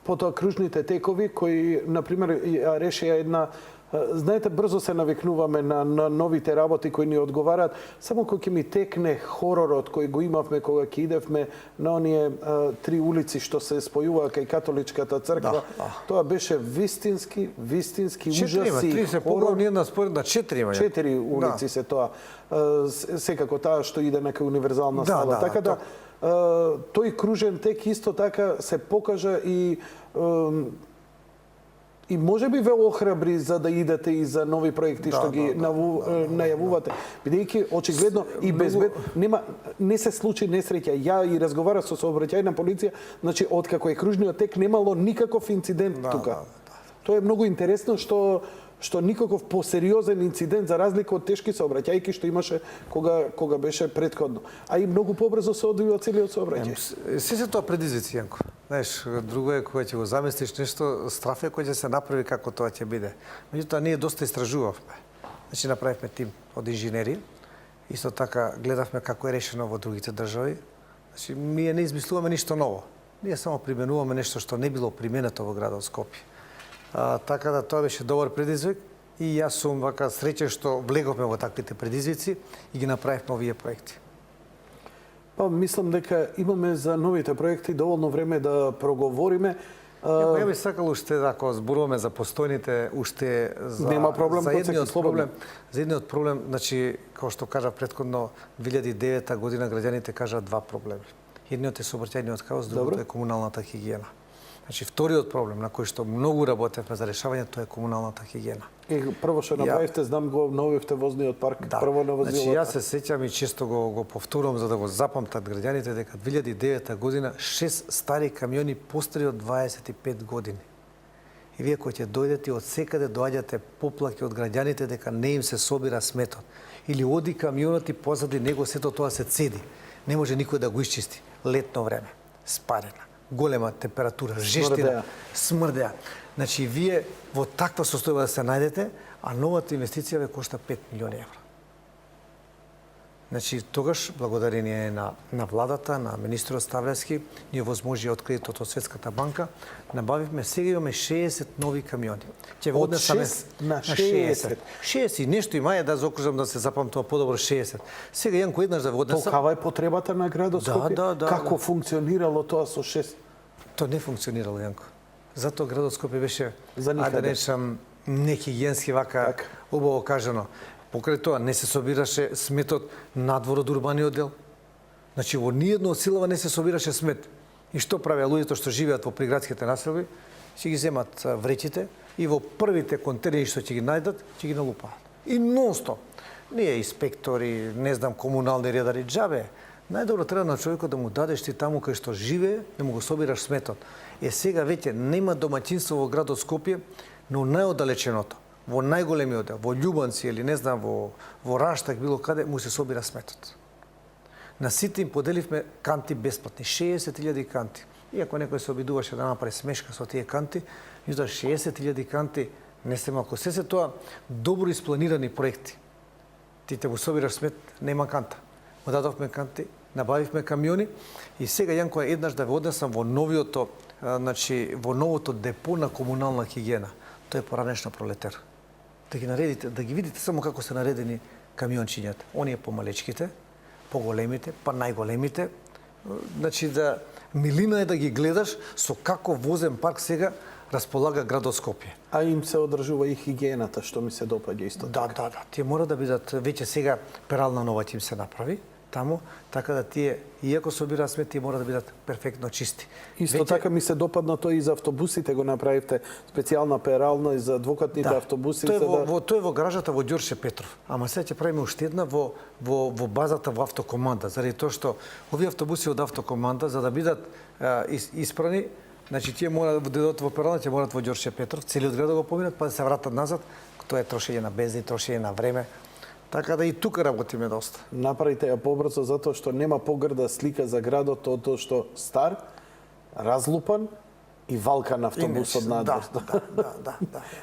Потоа кружните текови кои, например, решија една. Знаете, брзо се навикнуваме на новите работи кои ни одговараат. Само кога ќе ми текне хоророт кој го имавме кога ќе идевме на оние 3 улици што се спојуваа кај католичката црква, тоа беше вистински ужаси. 3 се погребни, една споредна 4 има. 4 улици се тоа. Секако таа што иде на кај универзална става. Така да тој кружен тек исто така се покажа и може би ве охрабри за да идете и за нови проекти што ги најавувате, бидејќи очигледно и безбедно не се случи несреќа. Ја и разговарав со сообраќајна полиција, значи откако е кружниот тек немало никаков инцидент тука. Тоа е многу интересно што никаков посериозен инцидент за разлика од тешки сообраќајки што имаше кога беше претходно. А и многу побрзо се одвива целиот сообраќај. Се тоа предизвици, Јанко. Знаеш, друго е кога ќе го замислиш нешто, страф е кој ќе се направи како тоа ќе биде. Меѓутоа ние доста истражувавме. Значи направивме тим од инженери. Исто така гледавме како е решено во другите држави. Значи ние не измислуваме ништо ново. Ние само применуваме нешто што не било применето во градот Скопје. Така да тоа беше добар предизвик и јас сум вака среќен што влеговме во таквите предизвици и ги направивме овие проекти. Па мислам дека имаме за новите проекти доволно време да проговориме. Ја би сакал уште ако зборуваме за постојните уште нема проблем, за едниот проблем, значи како што кажа претходно 2009 година граѓаните кажа два проблеми. Едниот е сообраќајниот хаос, другото е комуналната хигиена. Значи вториот проблем на кој што многу работевме за решавањето тоа е комуналната хигиена. И прво што направивте, знам го обновивте возниот парк, прво на возилата. Значи јас се сеќам и често го повторувам за да го запамтат граѓаните дека 2009 година 6 стари камиони постари од 25 години. И вие кои ќе дојдете од секаде доаѓате поплаки од граѓаните дека не им се собира сметот. Или оди камионот и позади него сето тоа се цеди. Не може никој да го исчисти. Летно време, спарена, голема температура, жештина, смрдеа. Значи, вие во таква состојба да се најдете, а новата инвестиција ве кошта 5 милиони евра. Значи, тогаш, благодарение на владата, на министерот Ставлевски, ние возможија од кредитот од Светската банка, набавивме, сега имаме 60 нови камиони. Ќе Од 6 на 60. 60 и нешто има, да заокружам да се запамтува подобро 60. Сега Јанко еднаш да воднесам. Толкава е потребата на градот Скопје? Да. Како функционирало тоа со 6? Тоа не функционирало, Јанко. Затоа градот Скопје беше, За никаде. да речам, нехигиенски вака, Така. убаво кажано. Покрај тоа не се собираше сметот надвор од урбаниот дел. Значи, во ниедно од силава не се собираше смет. И што правеа луѓето што живеат во приградските населби? Ќе ги земат вреќите и во првите контейнери што ќе ги најдат, ќе ги налупаат. И нонстоп. Ние инспектори, не знам, комунални редари, џабе. Најдобро треба на човекот да му дадеш ти таму кај што живее, да му го собираш сметот. Сега веќе нема домаќинство во градот Скопје, но најоддалеченото, во најголемиот дел, во Љубанци или не знам, во Раштак, било каде, му се собира сметот. На сите им поделивме канти бесплатни, 60.000 канти. Иако некој се обидуваше да направи смешка со тие канти, меѓутоа 60.000 канти не се малку. Се тоа добро испланирани проекти. Ти те го собираш смет, нема канта. Му дадовме канти, набавивме камиони и сега Јанко еднаш да ве однесам во новиото, значи во новото депо на комунална хигиена. Тоа е поранешна пролетер. Да ги наредите, да ги видите само како се наредени камиончињата. Оние помалечките, поголемите, па најголемите. Значи да милина е да ги гледаш со како возен парк сега располага градот Скопје. А им се одржува и хигиената, што ми се допаѓа исто. Да. Тие мора да бидат, веќе сега перална нова ќе им се направи таму, така да тие, иако собираат смет, тие мора да бидат перфектно чисти. Исто така ми се допадна тоа и за автобусите, го направивте специјална перална и за двокатните автобуси. Тоа е во гаражата во Ѓорче Петров. Ама сега ќе правиме уште една во базата во автокоманда, заради тоа што овие автобуси од автокоманда за да бидат испрани, значи тие мора да дойдат во перална, ќе морат во Ѓорче Петров, целиот град да го поминат, па да се вратат назад. Тоа е трошење на бензин, трошење на време. Така да и тука работиме доста. Направите ја побрзо затоа што нема погрда слика за градот од тоа што стар, разлупан и валкан автобусот надвор. Да.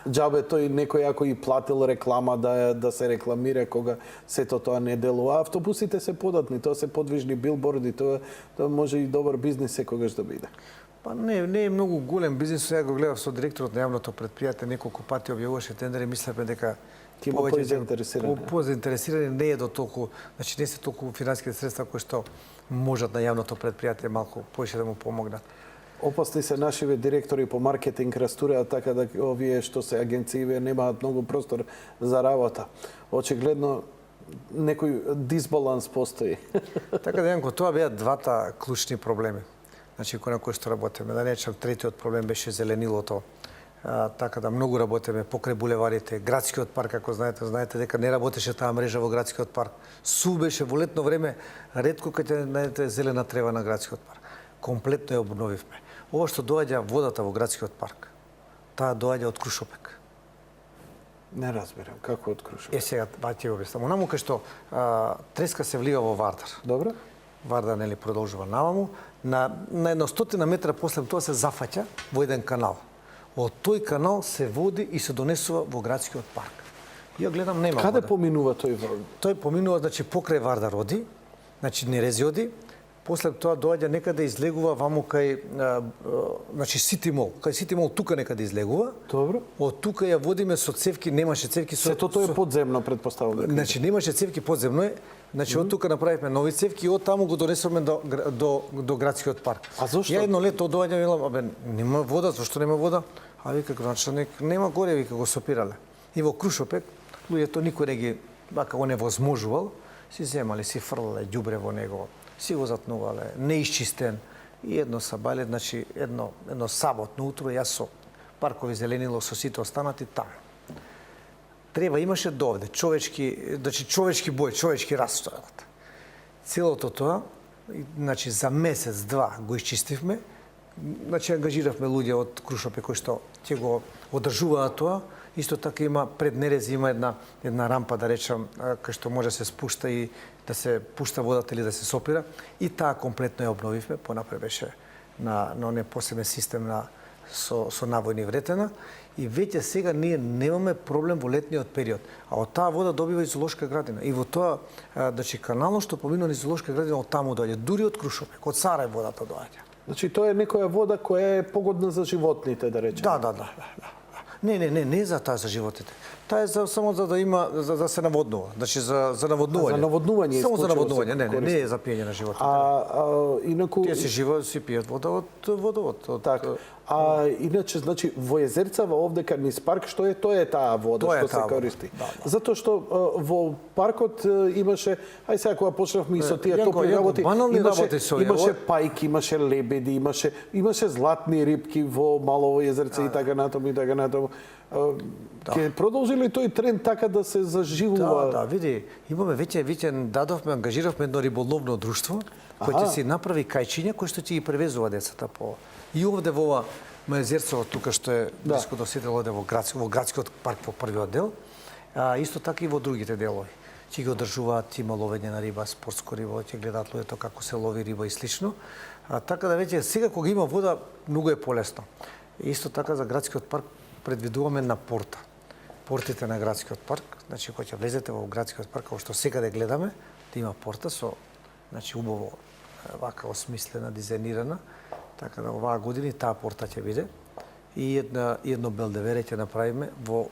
Џабе тој некој ако и платил реклама да се рекламира кога сето тоа не делува. Автобусите се податни, тоа се подвижни билборди, тоа може и добар бизнис секогаш да биде. Па не е многу голем бизнис, сега го гледав со директорот на јавното предпријатие, неколку пати објавуваше тендери, мислевме дека по-заинтересирани не е до толку, значи не се толку финансиските средства кои што можат на јавното предпријатие малку повеќе да му помогнат. Опасни се нашиве директори по маркетинг растураат така да овие што се агенции немаат многу простор за работа. Очигледно некој дисбаланс постои. Така да Јанко, тоа беа двата клучни проблеми. Значи кои на кои што работиме. Да речем, третиот проблем беше зеленилото. Така да многу работиме покрај булеварите, градскиот парк, ако знаете дека не работеше таа мрежа во градскиот парк. Су беше во летно време, ретко кога ќе најдете зелена трева на градскиот парк. Комплетно ја обновивме. Ова што доаѓа водата во градскиот парк, таа доаѓа од Крушопек. Не разбирам, како од Крушопек? Сега, ќе го објаснам. Онаму кај што треска се влива во Вардар. Добро. Вардар нели продолжува наваму, на едно 100 метра после тоа се зафаќа во еден канал. Од тој канал се води и се донесува во градскиот парк. Ја гледам нема Каде вода. поминува тој вода? Тој поминува, значи, покрај Вардар оди, значи Нерези оди, после тоа доаѓа некаде излегува ваму кај, значи Сити Мол. Кај Сити Мол тука некаде излегува. Добро. Од тука ја водиме со цевки, немаше цевки со... Сето тоа е подземно, предпоставувам. Значи немаше цевки подземно е. Значи од тука направивме нови цевки и од таму го донесовме до градскиот парк. А зошто? Ја едно лето доаѓам и велам, абе нема вода, зошто нема вода? А вика градчаник, нема горе, вика го сопирале. И во Крушопек луѓето никој не ги вака го невозможувал, си земале, си фрлале ѓубре во него, си го затнувале, неисчистен. И едно сабале, значи едно саботно утро јас со паркови зеленило со сите останати таму. Треба имаше довде човечки бој, човечки растојот. Целото тоа, значи за месец, два го исчистивме, значи ангажиравме луѓе од Крушопек кои што ќе го одржуваат тоа. Исто така има пред Нерези има една рампа, да речам, кај што може да се спушта и да се пушта водата или да се сопира. И таа комплетно ја обновивме, понапред беше на оне посебен систем со навојни вретена и веќе сега ние немаме проблем во летниот период. А од таа вода добива и зоолошка градина. И во тоа, значи, каналот што поминува низ зоолошка градина, од таму доаѓа, дури од Крушопек, од Сарај водата доаѓа. Значи, тоа е некоја вода која е погодна за животните, да речеме. Да. Не за таа за животите. Таа е само за да има да се наводнува. Значи за наводнување. За наводнување. Само за наводнување, не е за пиење на животите. Инаку тие си пијат вода од водовод. Така. Иначе, значи, во Езерцава овдека низ парк, што е тоа е таа вода што се користи. Да. Затоа што во паркот имаше, ај сега кога почнавме и со тие топли работи, имаше пајки, имаше лебеди, имаше златни рибки во Малово Езерце и така натаму. Ќе продолжи ли тој тренд така да се заживува? Да, види, имаме веќе дадовме, ангажиравме едно риболовно друштво кој ќе си направи кајчиња кои што ќе ги превезува децата по. И овде во ова Езерцево тука што е блиску до Сител, оде во градскиот парк во првиот дел, исто така и во другите делови. Ќе ги одржуваат, има ловење на риба, спортско риболов, ќе гледаат луѓето како се лови риба и слично. Така да веќе сега кога има вода многу е полесно. Исто така за градскиот парк предвидуваме на порта. Портите на градскиот парк, значи кога ќе влезете во градскиот парк, како што секаде гледаме, да има порта со, значи, убаво вака осмислена, дизајнирана, така да оваа година таа порта ќе биде и едно белдевере ќе направиме во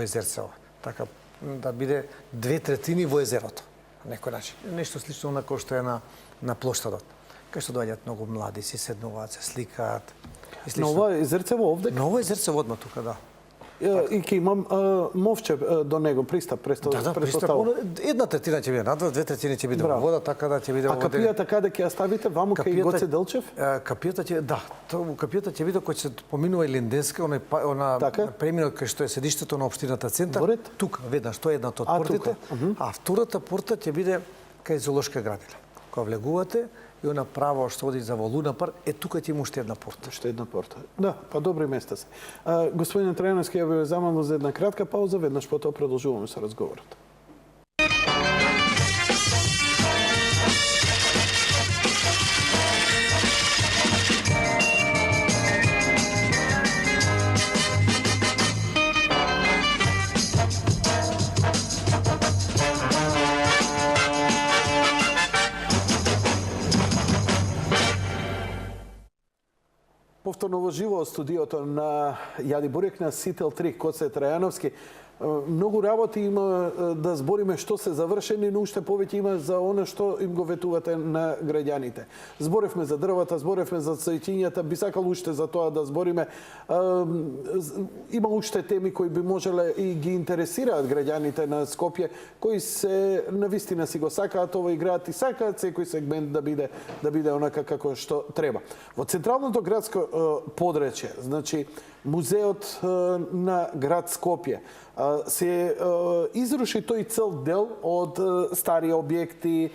Езерцево. Така да биде 2/3 во езерото. На некој начин. Нешто слично на кој што е на плоштадот. Кај што доаѓаат многу млади, си седнуваат, се сликаат. На ова Езерцево овде? На ова Езерцево одма тука, да. И ќе имам мовче до него, пристап, пристап. Една третина ќе биде надвор, 2/3 ќе биде во вода, така да ќе биде во вода. А капијата каде ќе ја ставите? Ваму кај Гоце Делчев? Капијата ќе, да, капијата ќе биде кој се поминува и Линденска, она преминот кај што е седиштето на општината центар. Тука, веднаш, тоа е едната од портите. А втората порта ќе биде кај зоолошка градина. Кога влегувате, и она право што оди за во Луна парк, тука ќе има уште една порта. Уште една порта. Да, па добри места се. Господин Трајановски, ја ве замолам за една кратка пауза, веднаш потоа продолжуваме со разговорот. Повторно во живо од студиото на Јади Бурек на Сител 3, Коце Трајановски. Многу работи има да збориме што се завршени, но уште повеќе има за она што им го ветувате на граѓаните. Зборевме за дрвата, зборевме за цветињата, би сакал уште за тоа да збориме. Има уште теми кои би можеле и ги интересираат граѓаните на Скопје, кои се навистина си го сакаат овој град и сакаат секој сегмент да биде онака како што треба. Во централното градско подречје, значи музеот на град Скопје, се изруши тој цел дел од стари објекти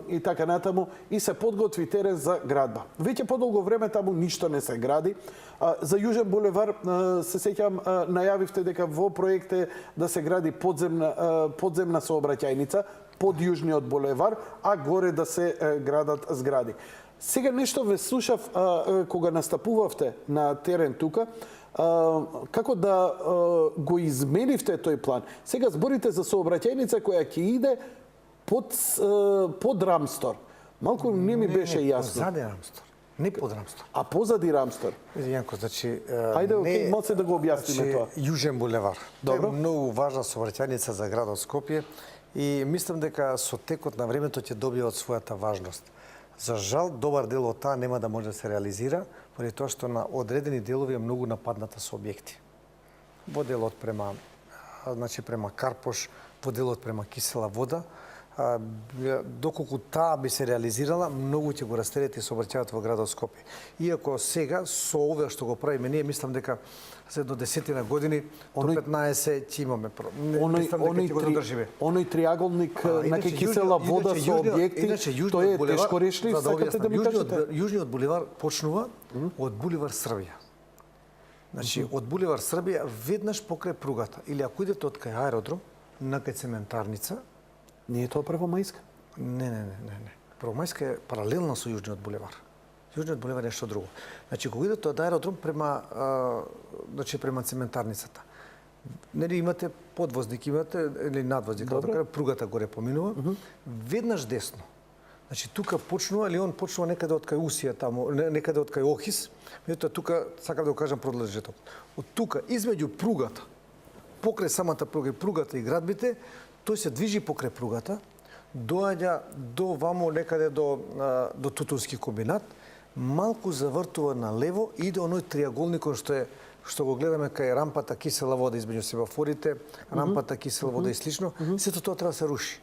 и така натаму и се подготви терен за градба. Веќе подолго време таму ништо не се гради. За Јужен булевар се сеќавам најавивте дека во проект е да се гради подземна сообраќајница под Јужниот булевар, а горе да се градат згради. Сега нешто ве слушав кога настапувавте на терен тука, како да го изменивте тој план. Сега зборите за сообраќајница која ќе иде под Рамстор. Малку не ми беше јасно. Позади Рамстор. Не под Рамстор. А позади Рамстор? Јанко, значи... Ајде, малце да го објасниме тоа. Јужен булевар. Тоа е многу важна сообраќајница за градот Скопје и мислам дека со текот на времето ќе добие од својата важност. За жал, добар дел од таа нема да може да се реализира, поради тоа што на одредени делови е многу нападната со објекти. Во делот према Карпош, во делот према Кисела вода, доколку таа би се реализирала, многу ќе го растерети сообраќајот во градот Скопје. Иако сега, со ова што го правиме, ние мислам дека за едно 10 години, до 15 ќе имаме оној триаголник на Кисела вода со објекти, тој е тешко решлив, сакате да ми кажете? Јужниот булевар почнува од булевар Србија. Значи, од булевар Србија веднаш покрај пругата, или ако идете од кај аеродром, на кај цементарница. Не е тоа Првомајска? Не. Првомајска е паралелна со Јужниот булевар. Јужниот булевар е нешто друго. Значи, кога идете од аеродром према цементарницата, нели имате подвозник, имате или надвозник, како да кажа, пругата горе поминува, веднаш десно. Значи тука почнува, или он почнува некаде од кај Усија таму, некаде од кај Охис, меѓутоа тука сакам да го кажам продолжеток. Од тука измеѓу пругата, покрај самата пруга и пругата и градбите, тој се движи покрај пругата, доаѓа до вамо некаде до Тутунски комбинат, малку завртува на лево и иде оној триаголникот што го гледаме кај рампата кисела вода измеѓу семафорите, рампата кисела вода и слично, сето тоа треба да се руши.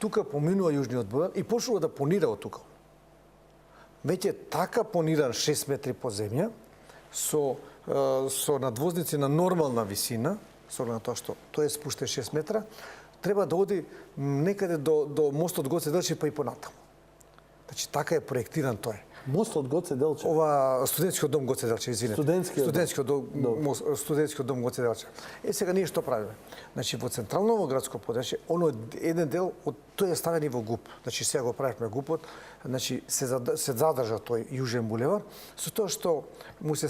Тука поминува Јужниот булевар и почнува да понира од тука. Веќе така пониран 6 метри под земја, со надвозници на нормална висина, со оглед на тоа што тој е спуштен 6 метра, треба да оди некаде до мостот Гоце Делчев па и понатаму. Значи така е проектиран тој. Мостот Гоце Делчев. Ова студентскиот дом Гоце Делчев, извинете. Студентскиот дом Гоце Делчев. Сега ние што правиме? Значи во централното градско подрачје, оно еден дел од тој е ставен и во ГУП. Значи сега го правиме ГУПот, значи се задржа тој Јужен булевар со тоа што му се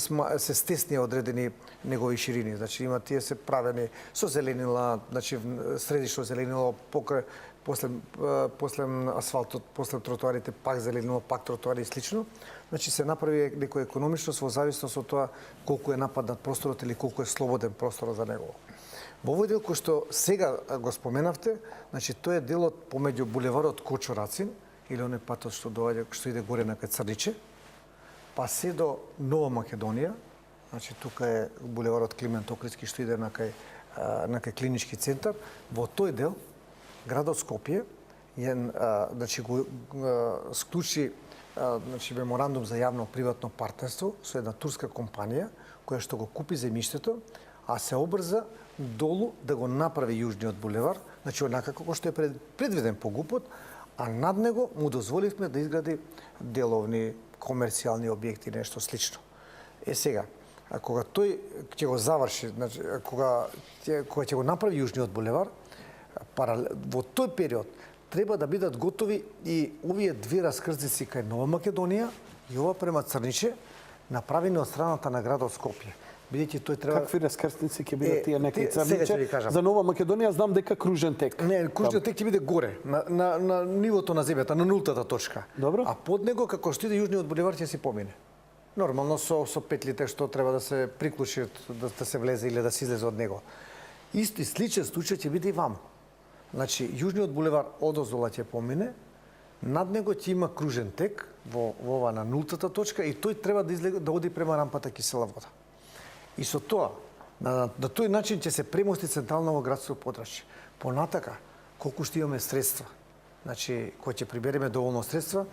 стесни одредени негови ширини. Значи има тие се правени со зеленила, значи средишно зеленило покрај после асфалтот, после тротоарите, пак зеленило, пак тротоари и слично. Значи се направи некоја економичност во зависност од тоа колку е нападнат просторот или колку е слободен просторот за него. Во овој дел кој што сега го споменавте, значи тој е делот помеѓу булеварот Кочо Рацин или оној патот што доаѓа, што иде горе на кај Црниче, па се до Нова Македонија, значи тука е булеварот Климент Охридски што иде на кај клинички центар. Во тој дел градот Скопје значи го склучи значи меморандум за јавно-приватно партнерство со една турска компанија која што го купи земјиштето, а се обрза долу да го направи Јужниот булевар, значи онака како што е предвиден по ГУПот, а над него му дозволивме да изгради деловни комерцијални објекти, нешто слично. Сега, кога тој ќе го заврши, значи кога ќе го направи Јужниот булевар, во тој период треба да бидат готови и овие две раскрзници кај Нова Македонија и ова према Црниче, направени од страната на градот Скопје. Бидејќи тој треба... Какви раскрстници ќе бидат тие некај сега ќе ви Црниче? кажам. За Нова Македонија знам дека кружен тек. Не, кружниот тек ќе биде горе, на нивото на земјата, на нултата точка. Добро. А под него, како што иде Јужниот булевар, ќе си помине. Нормално со петлите што треба да се приклучи, да се влезе или да се излезе од него. Исти сличен случај ќе биде и ваму. Значи, Јужниот булевар одоздола ќе помине, над него ќе има кружен тек во ова на нултата точка и тој треба да оди према рампата кисела вода. И со тоа, на тој начин ќе се премости централно градско подрачје. Понатака, колку што имаме средства, значи, кои ќе прибереме доволно средства,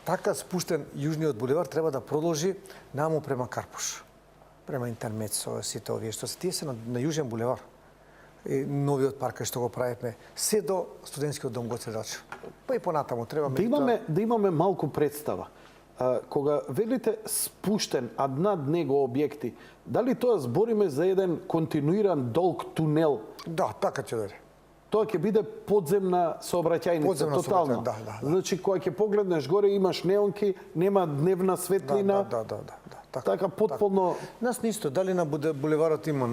така спуштен Јужниот булевар треба да продолжи наму према Карпуш, према Интермецо, сите овие што се тие се на Јужен булевар. И новиот парк што го правиме, се до студентскиот дом Гоце Делчев. Па и понатаму треба Да имаме малку представа. Кога велите спуштен, а над него објекти, дали тоа збориме за еден континуиран долг тунел? Да, така ќе дојде. Тоа ќе биде подземна сообраќајница, тотално. Да. Значи, кога ќе погледнеш горе, имаш неонки, нема дневна светлина. Да. Така потполно... Нас нисто, дали на булеварот има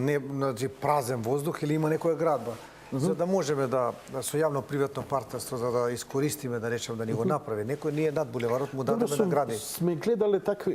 празен воздух или има некоја градба. За да можеме да со јавно-приватно партнерство за да искористиме, да речем, да ни го направи. Некој ние над булеварот му дадеме да гради.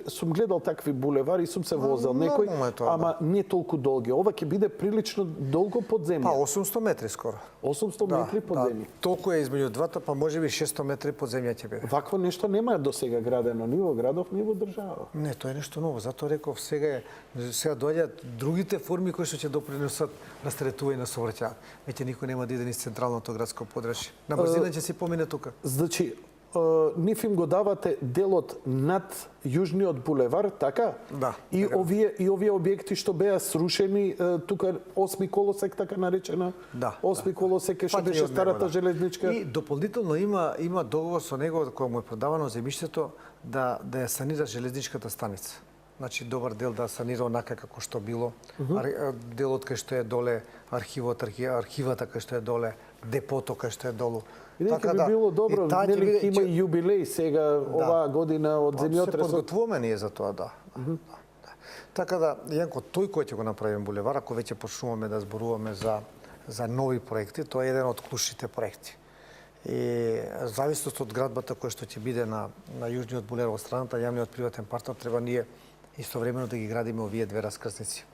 Сум гледал такви булевари и сум се возел некој, ама не толку долги. Ова ќе биде прилично долго под земја. Па 800 метри скоро. 800 метри под земја. Толку е измеѓу двата, па можеби 600 метри под земја ќе биде. Вакво нешто нема до сега градено ни во градов, ни во држава. Не, тоа е нешто ново. Затоа реков сега доаѓаат другите форми кои што ќе допринесат на стретување на сообраќајот. Веќе никој нема да иде низ централното градско подрачје. На брзина ќе си помине тука. Значи, нив им го давате делот над Јужниот булевар, така? Да. И овие објекти што беа срушени, тука 8 колосек, така наречена? Да. 8 колосек што беше старата железничка. И дополнително има договор со него кој му е продавано земјиштето да ја санира железничката станица. Значи, добар дел да санира онака како што било. Делот кај што е доле архивата кај што е доле, депото кај што е долу. Бидејќи би било добро, нели има и јубилеј сега оваа година од Се земјотресот. подготвуваме ние за тоа, да. Така да, Јанко, тој кој ќе го направиме булевар, ако веќе почнуваме да зборуваме за нови проекти, тоа е еден од клучните проекти. И зависност од градбата која што ќе биде на јужниот булевар од страната, јавниот приватен партнер, треба ние истовремено да ги градиме овие две раскрсници.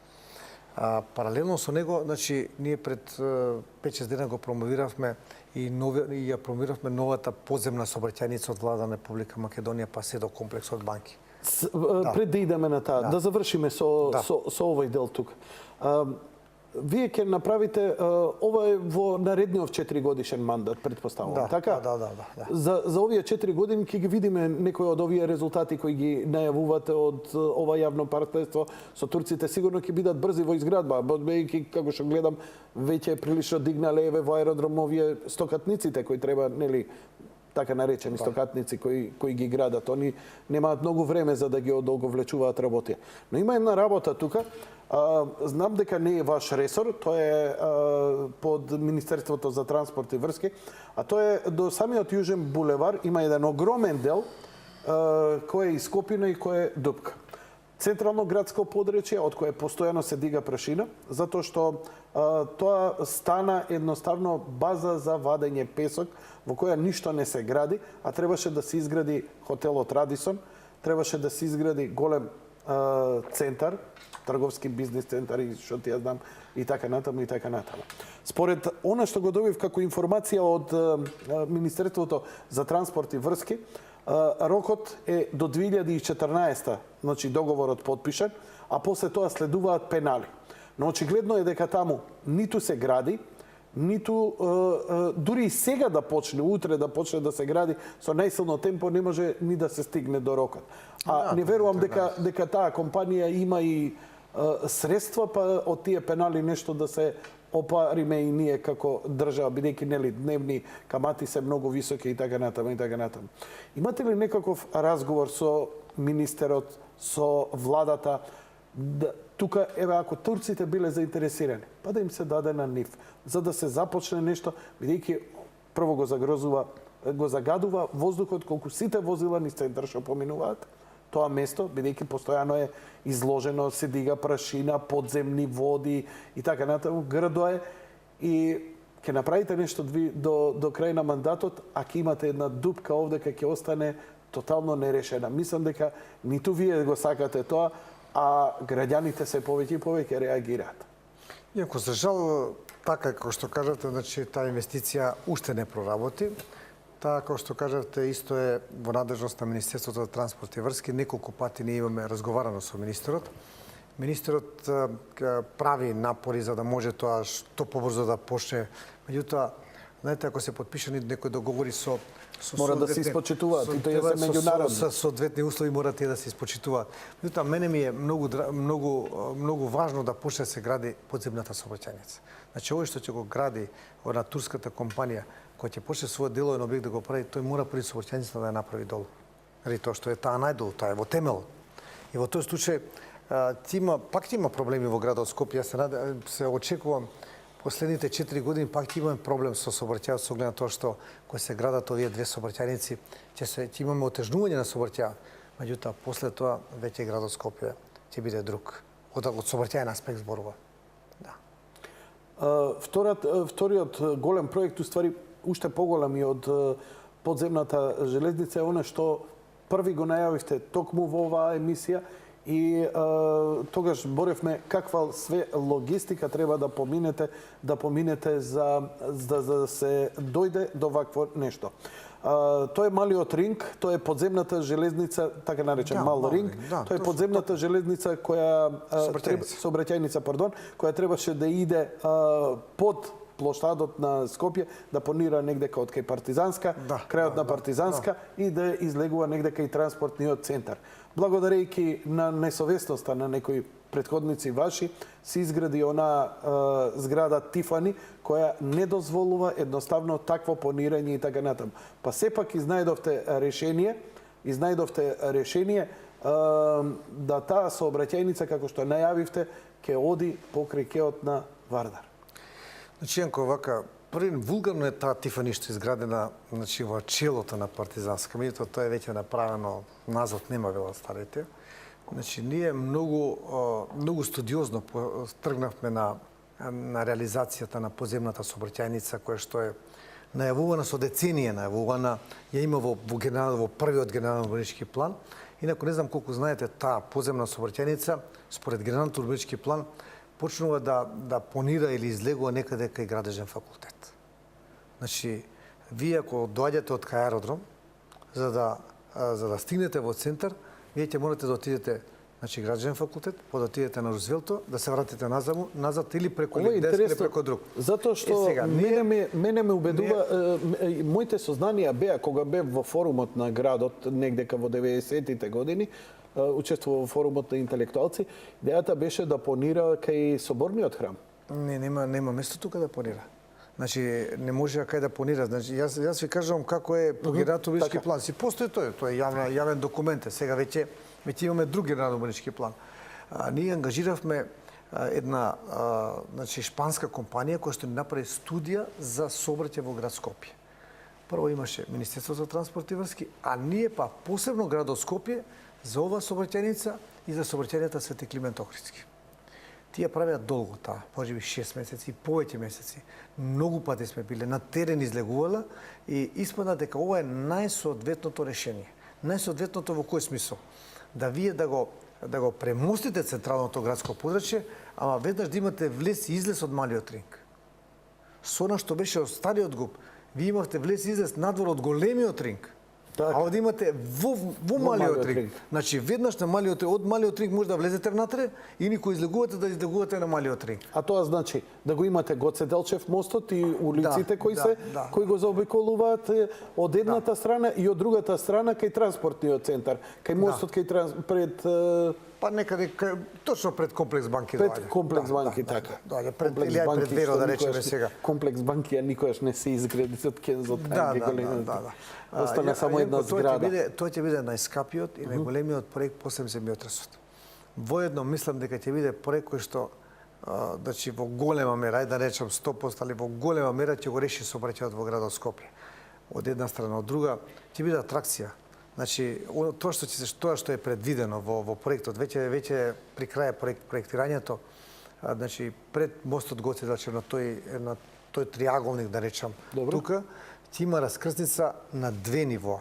Паралелно со него, значи, ние пред 5-6 дена го промовиравме и ја промовиравме новата подземна сообраќајница од влада на Република Македонија, па се до комплексот банки. Пред да идеме на таа, да завршиме со овој дел тука. Вие ќе направите ова е во наредниот 4 годишен мандат, предпоставувам, така? Да. За овие 4 години ќе ги видиме некои од овие резултати кои ги најавувате од ова јавно партнерство со турците, сигурно ќе бидат брзи во изградба, бидејќи како што гледам веќе прилично дигнале еве во аеродром овие стокатниците кои треба, нели, така наречени стокатници кои ги градат. Они немаат многу време за да ги одолговлечуваат работи. Но има една работа тука. Знам дека не е ваш ресор, тоа е под Министерството за транспорт и врски, а тоа е до самиот Јужен булевар има еден огромен дел кој е ископина и кој е дупка. Централно градско подречје од кое постојано се дига прашина, затоа што тоа стана едноставно база за вадење песок, во која ништо не се гради, а требаше да се изгради хотелот Радисон, требаше да се изгради голем центар, трговски бизнес центар и што ти ја знам, и така натаму, и така натаму. Според она што го добив како информација од Министерството за транспорт и врски, рокот е до 2014, значи договорот подпишан, а после тоа следуваат пенали. Но очигледно е дека таму ниту се гради, ниту дури и сега да почне, утре да почне да се гради со најсилно темпо, не може ни да се стигне до рокот. Не верувам дека таа компанија има и средства, па од тие пенали нешто да се опариме и ние како држава, бидејќи нели дневни камати се многу високи и така натаму и така натаму. Имате ли некаков разговор со министерот, со владата, тука, еве, ако турците биле заинтересирани, па да им се даде на нив, за да се започне нешто, бидејќи прво го загадува воздухот колку сите возила низ центар што поминуваат, тоа место, бидејќи постојано е изложено, се дига прашина, подземни води и така натаму, грдо е и ќе направите нешто до крај на мандатот, а ќе имате една дупка овде кај ќе остане тотално нерешена. Мислам дека ниту вие го сакате тоа, а граѓаните се повеќе и повеќе реагираат. Иако за жал, така како што кажате, значи таа инвестиција уште не проработи. Таа, како што кажавте, исто е во надлежност на Министерството за транспорт и врски. Неколку пати ние имаме разговарано со министерот. Министерот прави напори за да може тоа што побрзо да почне. Меѓутоа, знаете, ако се подпишани некои договори со мора да се испочитуваат и тоа се меѓународни. Со соодветни услови мора тие да се испочитуваат. Меѓутоа, мене ми е многу важно да почне да се гради подземната сообраќајница. Значи, овој што ќе го гради една турската компанија, кој ќе почне својот деловен објект да го прави, тој мора први сообраќајницата да ја направи долу. Нали, тоа што е таа најдолу, таа е во темел. И во тој случај пак ќе има проблеми во градот Скопје. Јас се очекувам последните 4 години пак ќе имаме проблем со сообраќајот со оглед на тоа што кога се градат овие две сообраќајници, ќе имаме отежнување на сообраќајот. Меѓутоа, после тоа веќе градот Скопје ќе биде друг. Од сообраќајен аспект зборува. Да. Вториот голем проект, уствари уште поголем и од подземната железница, е она што први го најавивте токму во оваа емисија и тогаш боревме каква све логистика треба да поминете за да се дојде до вакво нешто. Тоа е малиот ринг, тоа е подземната железница, така наречен мал ринг. Тоа е подземната железница која сообраќајница, која требаше да иде под плоштадот на Скопје, да понира негде кај Партизанска, крајот на Партизанска и да излегува негде кај транспортниот центар. Благодарејќи на несовесноста на некои претходници ваши, се изгради она зграда Тифани, која не дозволува едноставно такво понирање и така натаму. Па сепак изнајдовте решение да таа сообраќајница, како што најавивте, ќе оди покрај кеот на Вардар. Значи, Јанко, вака, првен вулгарно е таа тифа ништо изградена, значи во челото на Партизанска. Меѓутоа тоа е веќе направено назад, нема вела старите. Значи ние многу студиозно тргнавме на реализацијата на подземната сообраќајница која што е најавувана со деценија, најавувана ја има во првиот генерален урбанички план. Инаку не знам колку знаете, таа подземна сообраќајница според генералниот урбанички план почнува да понира или излегува некаде кај градежен факултет. Значи, вие ако доаѓате од кај аеродром, за да стигнете во центар, вие ќе морате да отидете градежен факултет, да отидете на Рузвелто, да се вратите назад или преку Линденски или преку друг. Затоа што мене ме убедува, моите сознанија беа кога бев во форумот на градот негдека во 90-тите години, учествува во форумот на интелектуалци, идејата беше да понира кај соборниот храм. Не, нема место тука да понира. Значи, не може кај да понира. Значи, јас ви кажувам како е по генералниот урбанички план. Си постои тоа е јавен документ. Сега веќе имаме друг генерален урбанички план. Ние ангажиравме една шпанска компанија која што ни направи студија за сообраќај во град Скопје. Прво имаше Министерство за транспорт и врски, а ние па посебно градот Скопје за оваа сообраќајница и за сообраќајница Свети Климент Охридски. Тие правеа долго таа, можеби 6 месеци, повеќе месеци. Многу пати сме биле на терен излегувала и испадна дека ова е најсоодветното решение. Најсоодветното во кој смисол? Да вие да го премостите централното градско подрачје, ама веднаш да имате влез и излез од Малиот ринг. Со она што беше од стариот ГУП, вие имавте влез и излез надвор од големиот ринг. А овде имате во Малиот ринг. Значи, веднаш на од Малиот ринг може да влезете внатре и никој излегувате да излегувате на Малиот ринг. А тоа значи да го имате Гоце Делчев мостот и улиците кои го заобиколуваат од едната страна и од другата страна кај транспортниот центар, кај мостот пред па некаде точно пред комплекс банки доаѓа. Пред комплекс банки така. Доаѓа пред Веро да речеме сега. Комплекс банки никогаш не се изгради од Кензот тај. Остана само една зграда. Тоа ќе биде најскапиот и најголемиот проект после земјотресот. Воедно мислам дека ќе биде проект кој што значи во голема мера, да речам 100%, али во голема мера ќе го реши сообраќајот во градот Скопје. Од една страна, од друга ќе биде атракција. Значи, тоа што е предвидено во проектот, веќе при крај проектирањето, значи пред мостот Гоце Делчев на тој триаголник, да речам, тука ќе има раскрсница на 2 нивоа.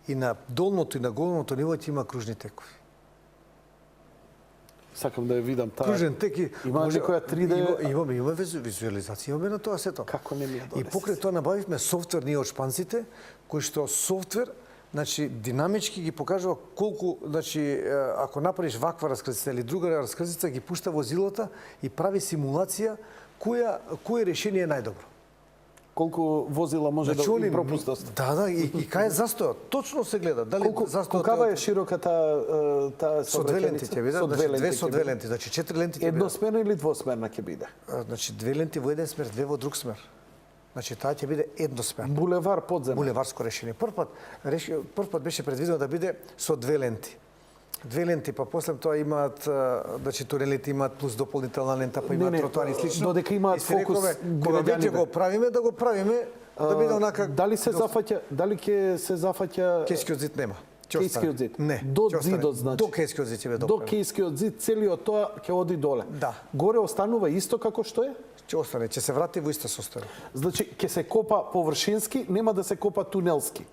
И на долното и на горното ниво ќе има кружни текови. Сакам да ја видам таа. Кружен тек има некоја 3D. Имаме визуализација, имаме на тоа сето. Како не ми ја донесе? И покрај тоа набавивме софтвер ние од шпанците, кој што софтвер значи динамички ги покажува колку, значи ако направиш ваква раскрсница или друга раскрсница, ги пушта возилото и прави симулација кое решение е најдобро. Колку возила може да пропустат. Да, и кај е застојот. Точно се гледа. Дали застојот колкава е широка таа со 2 ленти ќе биде, значи 2 ленти, значи 4 ленти ќе биде. Едносмерна или двосмерна ќе биде? Значи 2 ленти во еден смер, 2 во друг смер. Значи таа ќе биде едносмерна. Булевар подземен. Булеварско решение. Прв пат беше предвидено да биде со 2 ленти. 2 ленти, па после тоа имаат, значи тунелите имаат плюс дополнителна лента, па имаат тротоари и слично. Додека имаат фокус кога веќе го правиме, да биде онака. Дали ќе се зафаќа Кејскиот зид нема. Кејскиот зид. Не. До зидот, значи. До Кејскиот зид ќе биде до Кејскиот зид, целиот тоа ќе оди доле. Да. Горе останува исто како што е? Ќе остане, ќе се врати во иста состојба. Значи ќе се копа површински, нема да се копа тунелски.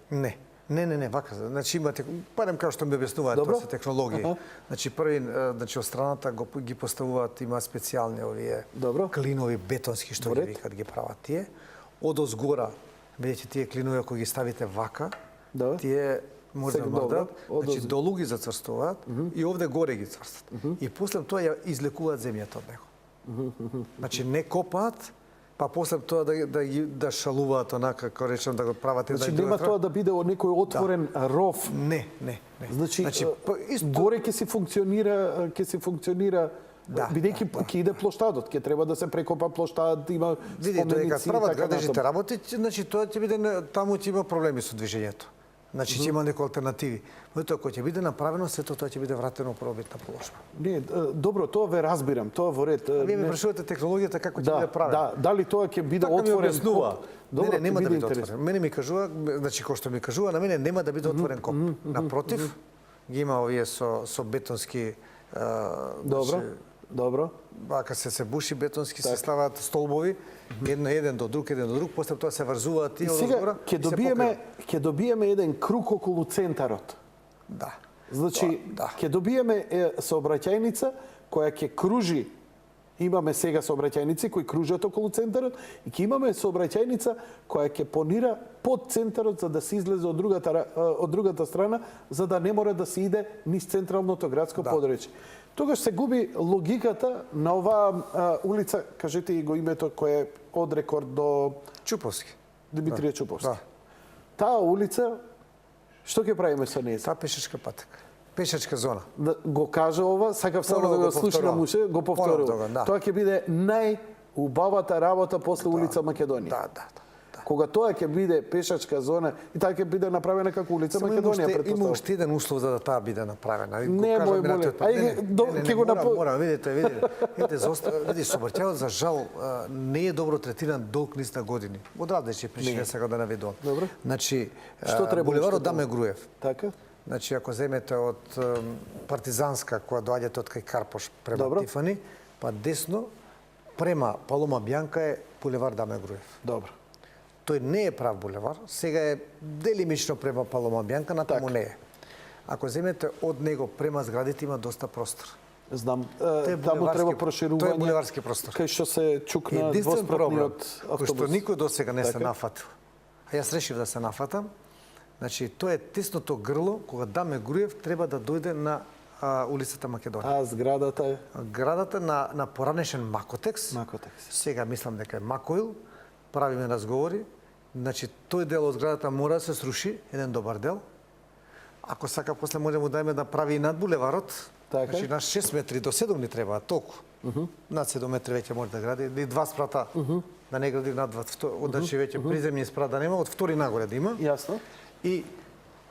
Не, вака. Значи имате, барем како што ми објаснуваат тоа се технологии. Значи први, значи од страната ги поставуваат, има специјални овие клинови бетонски што ги викат, ги прават тие. Од озгора, видите тие клинови ако ги ставите вака, тие може да мрдат, значи долу ги зацврстуваат и овде горе ги цврстат. И после тоа ја излекуваат земјата од него. Значи не копаат, па после тоа да шалуваат онака, како речем, да го прават една и друга. Значи нема тоа да биде некој отворен ров. Не. Значи горе ќе си функционира бидејќи ќе иде плоштадот, ќе треба да се прекопа плоштадот, има споменици. Видите, кога прават градежните работи, значи тоа ќе биде таму ќе има проблеми со движењето. Значи ќе има некои алтернативи. Меѓутоа кога ќе биде направено, сето тоа ќе биде вратено во првобитна положба. Не, добро, тоа ве разбирам, тоа во ред. Вие ми прашувате технологијата како ќе биде правено. Да, дали тоа ќе биде Така ми отворен објаснува. коп? Добро, Нема да биде биде интересно. отворен. Мене ми кажува, значи кој што ми кажува, на мене нема да биде отворен коп. Напротив, ги има овие со бетонски Добро, добро. Вака се буши бетонски, се ставаат столбови, еден до друг, после тоа се врзуваат и Сега одозгора. ќе добиеме еден круг околу центарот. Да. Значи, Да. ќе добиеме сообраќајница која ќе кружи. Имаме сега сообраќајници кои кружат околу центарот и ќе имаме сообраќајница која ќе понира под центарот за да се излезе од другата страна, за да не мора да се иде низ централното градско подречје. Тогаш се губи логиката на оваа улица, кажете и го името кој е од рекорд до Чуповски. Димитрија Чуповски. Да. Таа улица, што ќе правиме со неја? Таа пешачка патека. Пешачка зона. Да го кажа ова, сакав само да Поново го го слушнам повторувам. уше, го Поново повторувам. да. Тоа ќе биде најубавата работа после улица Македонија. Да. Кога тоа ќе биде пешачка зона и таа ќе биде направена како улица Македонија, Има претпоставувам. уште еден услов за да таа биде направена. Го Не, кажам мој минатиот моле. пат. Ќе го мора, видите, видите, сообраќајот за жал не е добро третиран долг низ на години. Од различни причини сега да наведувам. Добро. Значи, Што треба булеварот уште Даме Груев. Така? Значи, ако земете од Партизанска, која доаѓате од кај Карпош према Добро. Тифани, па десно, према Палома Бјанка е булевар Даме Груев. Добро. Тој не е прав булевар, сега е делимично према Палома Бјанка, натаму не е. Ако земете од него према зградите, има доста простор. Знам, Тој е таму треба булеварски- проширување. Тој е булеварски простор. Кај што се чукна Единствен проблем, двоспратниот кој што автобус. никој до сега не се Така. нафатил. А јас решив да се нафатам. Значи, тоа е тесното грло кога Даме Груев треба да дојде на улицата Македонија. А зградата е Градата на поранешен Макотекс. Макотекс. Сега мислам дека е Макоил. Правиме разговори. Значи, тој дел од зградата мора да се сруши, еден добар дел. Ако сака, после можеме да да прави и над булеварот. Така. Значи, на 6 метри до 7 ни треба, толку. Над 7 метри веќе може да гради. И два спрата да не гради над два. Значи, веќе приземни спрат да нема, од втори нагоре да има. Јасно. И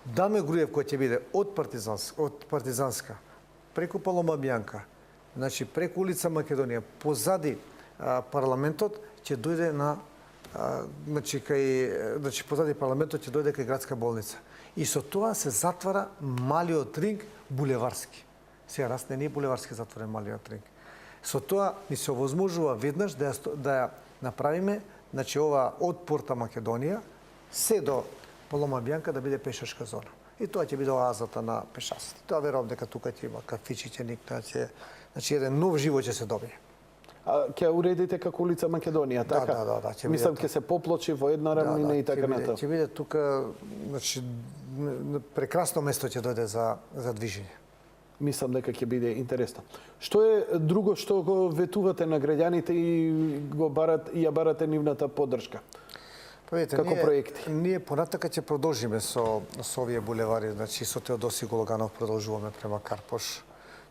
Даме Груев кој ќе биде од Партизанска, преку Палома Бјанка, значи преку улица Македонија, позади парламентот ќе дојде на значи позади парламентот ќе дојде кај градска болница. И со тоа се затвара малиот ринг булеварски. Сега раз не е булеварски затворен малиот ринг. Со тоа ни се овозможува веднаш да ја направиме, значи ова од порта Македонија се до Палома Бјанка да биде пешачка зона. И тоа ќе биде оазата на пешаците. Тоа верувам дека тука ќе има кафичи, ќе никнат, значи еден нов живот ќе се добие. А ќе уредите како улица Македонија, така? Да, ќе Мислам биде ќе се поплочи во една рамнина и така натаму. Ќе биде тука, значи прекрасно место ќе дојде за движење. Мислам дека ќе биде интересно. Што е друго што го ветувате на граѓаните и ја барате нивната поддршка? Па видите, како проекти? Ние понатака ќе продолжиме со овие булевари, значи со Теодоси Гологанов продолжуваме према Карпош.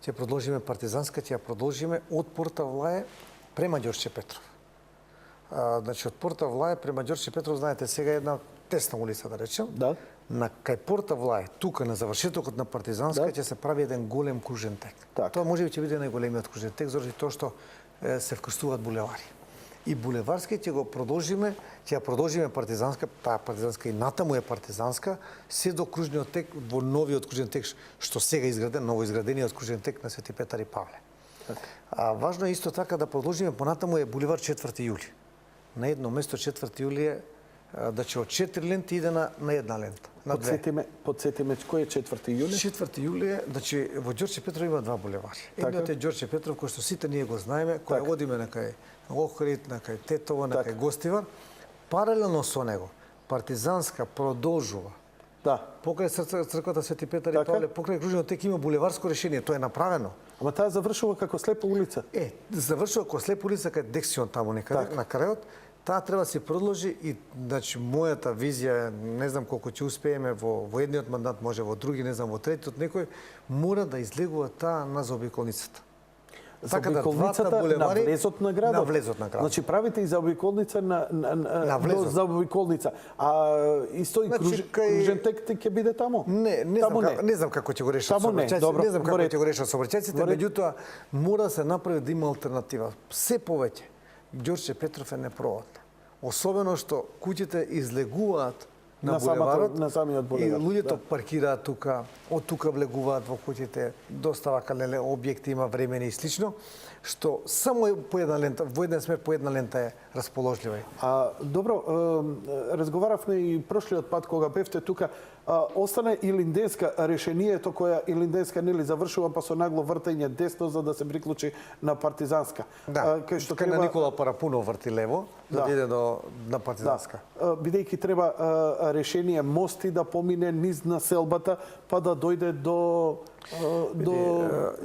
Ќе продолжиме Партизанска, ќе ја продолжиме од порта Влаје према Ѓорче Петров. Значи од порта Влаје према Ѓорче Петров, знаете, сега е една тесна улица да речем. Да. На кај порта Влаје, тука на завршетокот на Партизанска Да. ќе се прави еден голем кружен тек. Така. Тоа можеби ќе биде најголемиот кружен тек заради тоа што се вкрстуваат булевари. И булеварски ќе го продолжиме, ќе ја продолжиме Партизанска, таа Партизанска и натаму е Партизанска, се до кружниот тек во новиот кружен тек што сега изграден, ново изградениот кружен тек на Свети Петар и Павле. Важно е исто така да продолжиме понатаму е булевар 4 јули. На едно место 4 јули е да ќе од 4 ленти иде на една лента. На две. Подсетиме кој е 4 јули? 4 јули е, значи во Ѓорче Петров има два булевари. Едниот е Ѓорче Петров кој што сите ние го знаеме, кој одиме на кај Охрид, на кај Тетово, на кај Гостивар. Паралелно со него Партизанска продолжува. Да. Покрај црквата Свети Петар и Павле, покрај кружниот тек има булеварско решение, тоа е направено. Ама таа завршува како слепа улица. Завршува како слепа улица кај Дексион таму некаде на крајот. Таа треба да се продолжи и значи мојата визија, не знам колку ќе успееме во едниот мандат, може во други, не знам во третиот некој, мора да излегува таа на заобиколницата. заобиколницата на булевари влезот на градот. на влезот на градот. Значи правите и заобиколница на влезот. заобиколница. А исто и Значи, кружен тек ќе биде тамо? Не знам како ќе го решат Тамо не, добро, не знам како во ред. ќе го решат сообраќајците, Во ред. меѓутоа мора да се направи да има алтернатива. Се повеќе Ѓорче Петров е непроводна. Особено што куќите излегуваат на булеварот, на самиот булевар. и луѓето паркираат тука, од тука влегуваат во куќите, доста вака објекти има времени и слично, што само по една лента, во еден смер по една лента е расположлива. Добро, разговаравме и прошлиот пат кога бевте тука, остане Илинденска решението која Илинденска нели завршува па со нагло вртење десно за да се приклучи на Партизанска. Кај што на Никола Парапунов врти лево, да иде на Партизанска. Бидејќи треба решение мости да помине низ населбата па да дојде до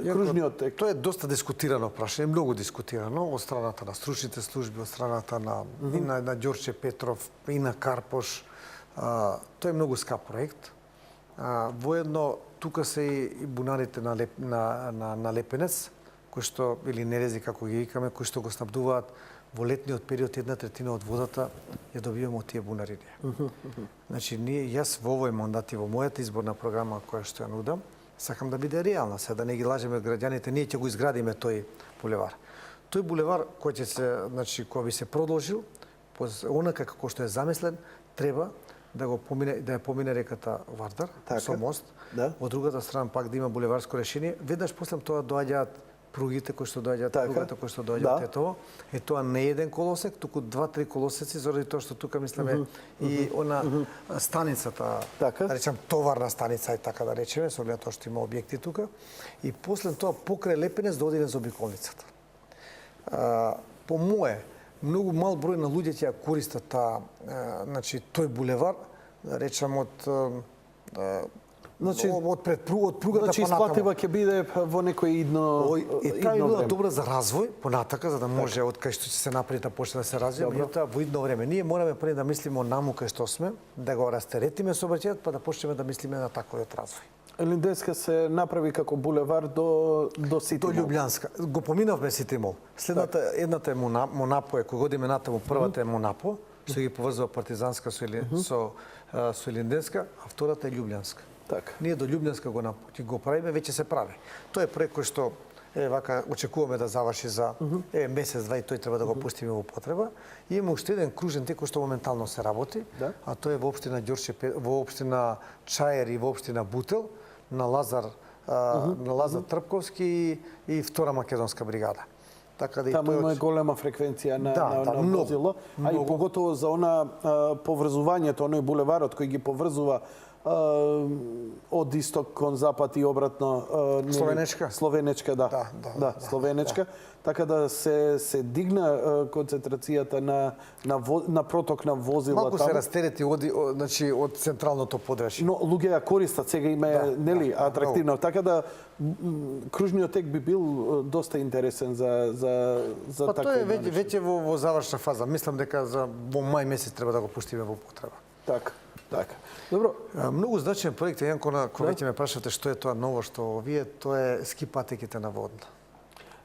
кружниот тек. Тоа е доста дискутирано прашање, многу дискутирано од страната на стручните служби, од страната на Ѓорче Петров и на Карпош. Тоа е многу скап проект. Воедно тука се и бунарите на Лепенец, кои што или нерези како ги викаме, кои што го снабдуваат во летниот период 1/3 од водата ја добиваме од тие бунарини. Значи јас во овој мандат и во мојата изборна програма која што ја нудам, сакам да биде реална, се да не ги лажеме граѓаните, ние ќе го изградиме тој булевар. Тој булевар кој ќе се, значи кој би се продолжил, онака како што е замислен, треба да ја помине реката Вардар со мост. Да. Од другата страна пак да има булеварско решение. Веднаш после тоа доаѓаат пругите кои што доаѓаат, пругата кои што доаѓаат од Тетово. Е тоа не е еден колосек, туку 2-3 колосеци, заради тоа што тука мислиме и она станицата, да речем товарна станица и така да речеме, со оглед тоа што има објекти тука. И после тоа покрај Лепенец да одиме за обиколницата. По мое, многу мал број на луѓе ќе ја користат значи тој булевар, да речем од пругата значи, исплатива ќе биде во некој идно таа би била време. добра за развој, понатака, за да може од кај што ќе се направи да почне да се развива, меѓутоа во идно време. Ние мораме пред да мислиме наму кај што сме, да го растеретиме сообраќајот, па да почнеме да мислиме на таквиот развој. Илинденска се направи како булевар до Сити До Љубљанска. Го поминавме Сити мол. Следната едната е Монапо, кој годиме натаму, првата е Монапо, што ги поврзува Партизанска со Илинденска, а втората е Љубљанска. Така. Ние до Љубљанска го правиме, веќе се прави. Тоа е проект кој што вака очекуваме да заврши за месец-два и тој треба да го пустиме во потреба. И има уште еден кружен тек кој што моментално се работи, а тоа е во општина во општина Чаер и во општина Бутел на Лазар Трпковски и втора македонска бригада. Така да таму има голема фреквенција на возило, а и поготово за она поврзувањето, оној булеварот кој ги поврзува од исток кон запад и обратно. Словенечка, да. Словенечка. Така да се дигна концентрацијата на проток на возила. Малку се растерети значи од централното подрачје. Но луѓе ја користат, сега има нели атрактивно. Така да кружниот тек би бил доста интересен за таква. Па тоа е веќе во завршна фаза. Мислам дека во мај месец треба да го пуштиме во потреба. Така. Добро. Многу значаен проект, Јанко, кога веќе ме прашате што е тоа ново што вие, тоа е ски патеките на водна.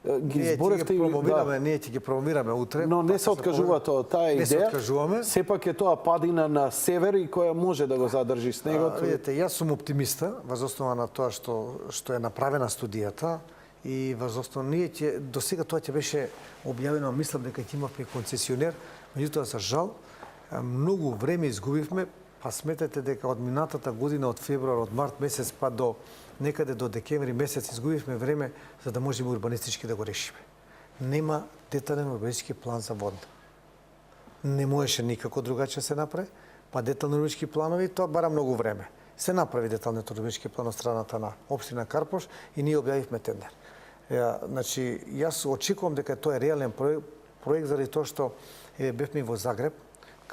Ние ќе ги промовираме утре. Но не се откажува тоа, таа идеја. Не се откажуваме. Сепак е тоа падина на север и која може да го задржи снегот. Видете, јас сум оптимиста воз основа на тоа што е направена студијата и воз основа до сега тоа ќе беше објавено, мислам дека ќе имавме концесионер, меѓутоа за жал многу време изгубивме. Па сметете дека од минатата година, од февруар, од март месец, па до некаде до декември месец изгубивме време за да можеме урбанистички да го решиме. Нема детален урбанистички план за водна. Не можеше никако другаче се направи, па детални урбанистички планови, тоа бара многу време. Се направи деталниот урбанистички план од страната на општина Карпош и ние објавивме тендер. Значи, јас очекувам дека тоа е реален проект заради тоа што бевме во Загреб,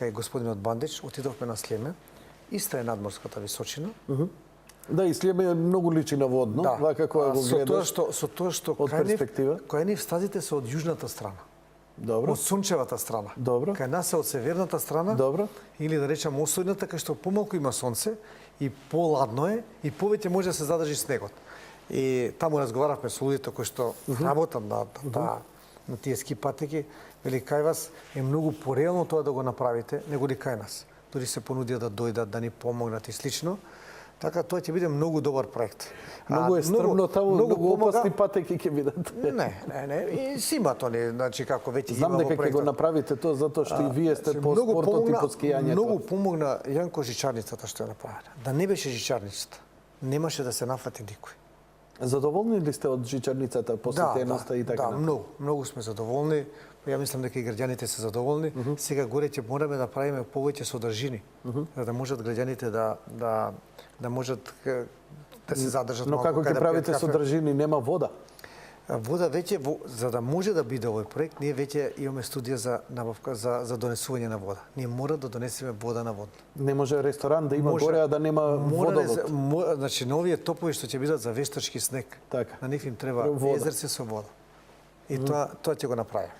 кај господинот Бандич, отидовме на Слеме, иста е надморската височина. Да, и Слеме е многу личи на водно, вака која го гледаш. Со тоа што кај нив стазите се од јужната страна. Добро. Од сончевата страна. Добро. Кај нас е од северната страна. Добро. Или да речам осојната, кај што помалку има сонце и поладно е и повеќе може да се задржи снегот. И таму разговаравме со луѓето кои што работат на тие ски патеки, вели кај вас е многу пореално тоа да го направите, него ли кај нас. Дори се понудија да дојдат, да ни помогнат и слично. Така тоа ќе биде многу добар проект. Многу е стрмно таму, многу опасни патеки ќе бидат. Не. И си има тоа, значи како веќе знам дека ќе го направите тоа затоа што и вие сте по спортот и по скијањето. Многу помогна Јанко жичарницата што ја направи. Да не беше жичарницата, немаше да се нафати никој. Задоволни ли сте од жичарницата, посетеноста и така? Да, многу сме задоволни. Ја мислам дека и граѓаните се задоволни. Сега горе ќе мораме да правиме повеќе содржини, за да можат граѓаните да можат да се задржат малку. Но како ќе правите содржини, нема вода? Вода веќе, за да може да биде овој проект, ние веќе имаме студија за набавка за донесување на вода. Ние мора да донесеме вода на вода. Не може ресторан да има горе, а да нема водовод. Значи, на овие топови што ќе бидат за вештачки снег, на нив им треба езерце со вода. И тоа ќе го направиме.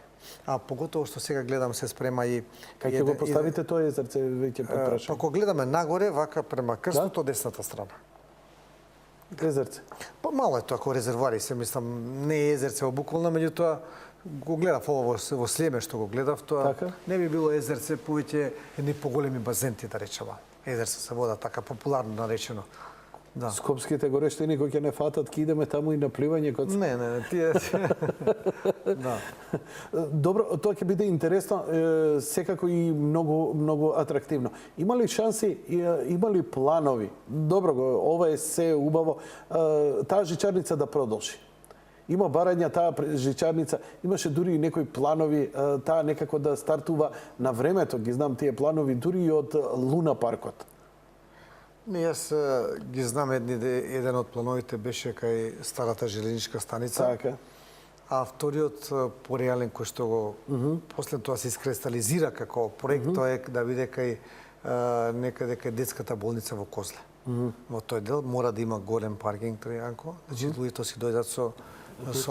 А поготово што сега гледам се спрема и... Кај ќе го поставите тоа езерце, веќе прашање? Па кога гледаме нагоре, вака према крстото, десната страна. Езерце? Па мало е тоа како резервари, се мислам, не е езерце буквално, меѓутоа го гледав ово во Слеме што го гледав, тоа не би било езерце, повеќе едни поголеми базенти, да речеме. Езерце со вода, така популарно наречено. Да. Скопските горештини кои ќе не фатат, ќе идеме таму и на пливање код... Не, тие... Да. Добро, тоа ќе биде интересно, секако и многу атрактивно. Има ли шанси, има ли планови? Добро, ова е се убаво, таа жичарница да продолжи. Има барања таа жичарница, имаше дури и некои планови таа некако да стартува на времето, ги знам тие планови дури и од Луна паркот. Не, јас ги знам еден од плановите беше кај старата железничка станица. Така. А вториот пореален кој што го после тоа се искристализира како проект, тоа е да биде кај некаде кај детската болница во Козле. Во тој дел мора да има голем паркинг, Јанко, значи луѓето си дојдат со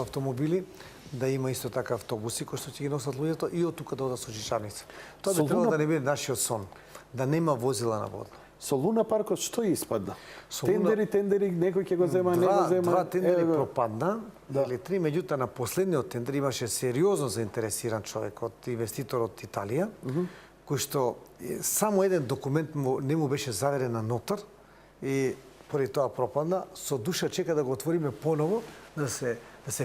автомобили, да има исто така автобуси кои што ќе ги носат луѓето и од тука да одат со жичарница. Тоа би требало да не биде нашиот сон, да нема возила на вода. Со Луна паркот што испадна? Тендери, некој ќе го зема, не го зема. Два тендери пропадна, или три, меѓутоа на последниот тендер имаше сериозно заинтересиран човек од инвеститор од Италија, кој што само еден документ не му беше заверен на нотар и поради тоа пропадна, со душа чека да го отвориме поново, да се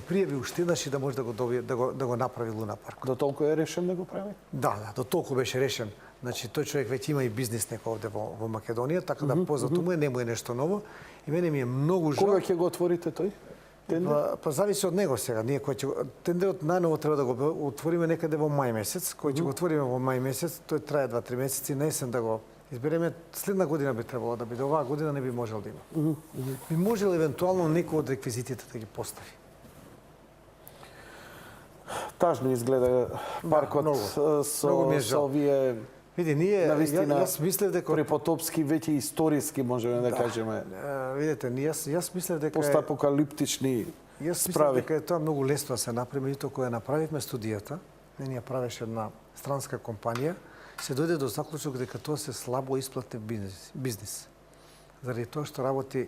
пријави уште еднаш и да може да го добие, да го направи Луна парк. До толку е решен да го прави? Да, до толку беше решен. Значи, тој човек веќе има и бизнис некој овде во Македонија, така да познато му е, не му е нешто ново. И мене ми е многу жал. Кога ќе го отворите тој? Па зависи од него сега. Ние кој ќе тендерот најново треба да го отвориме некаде во мај месец. Кој ќе го отвориме во мај месец, тој трае 2-3 месеци, на есен да го избереме. Следна година би требало да биде, оваа година не би можел да има. Би можел евентуално некој од реквизитите да ги постави. Тажно изгледа паркот со овие... Види, јас мислев дека препотопски, веќе историски можеме да кажеме. Видите, јас мислев дека постапокалиптични справи. Јас мислев дека е тоа многу лесно да се направи, меѓутоа кога направивме студијата, не ни ја правеше една странска компанија, се дојде до заклучок дека тоа се слабо исплатен бизнис. Заради тоа што работи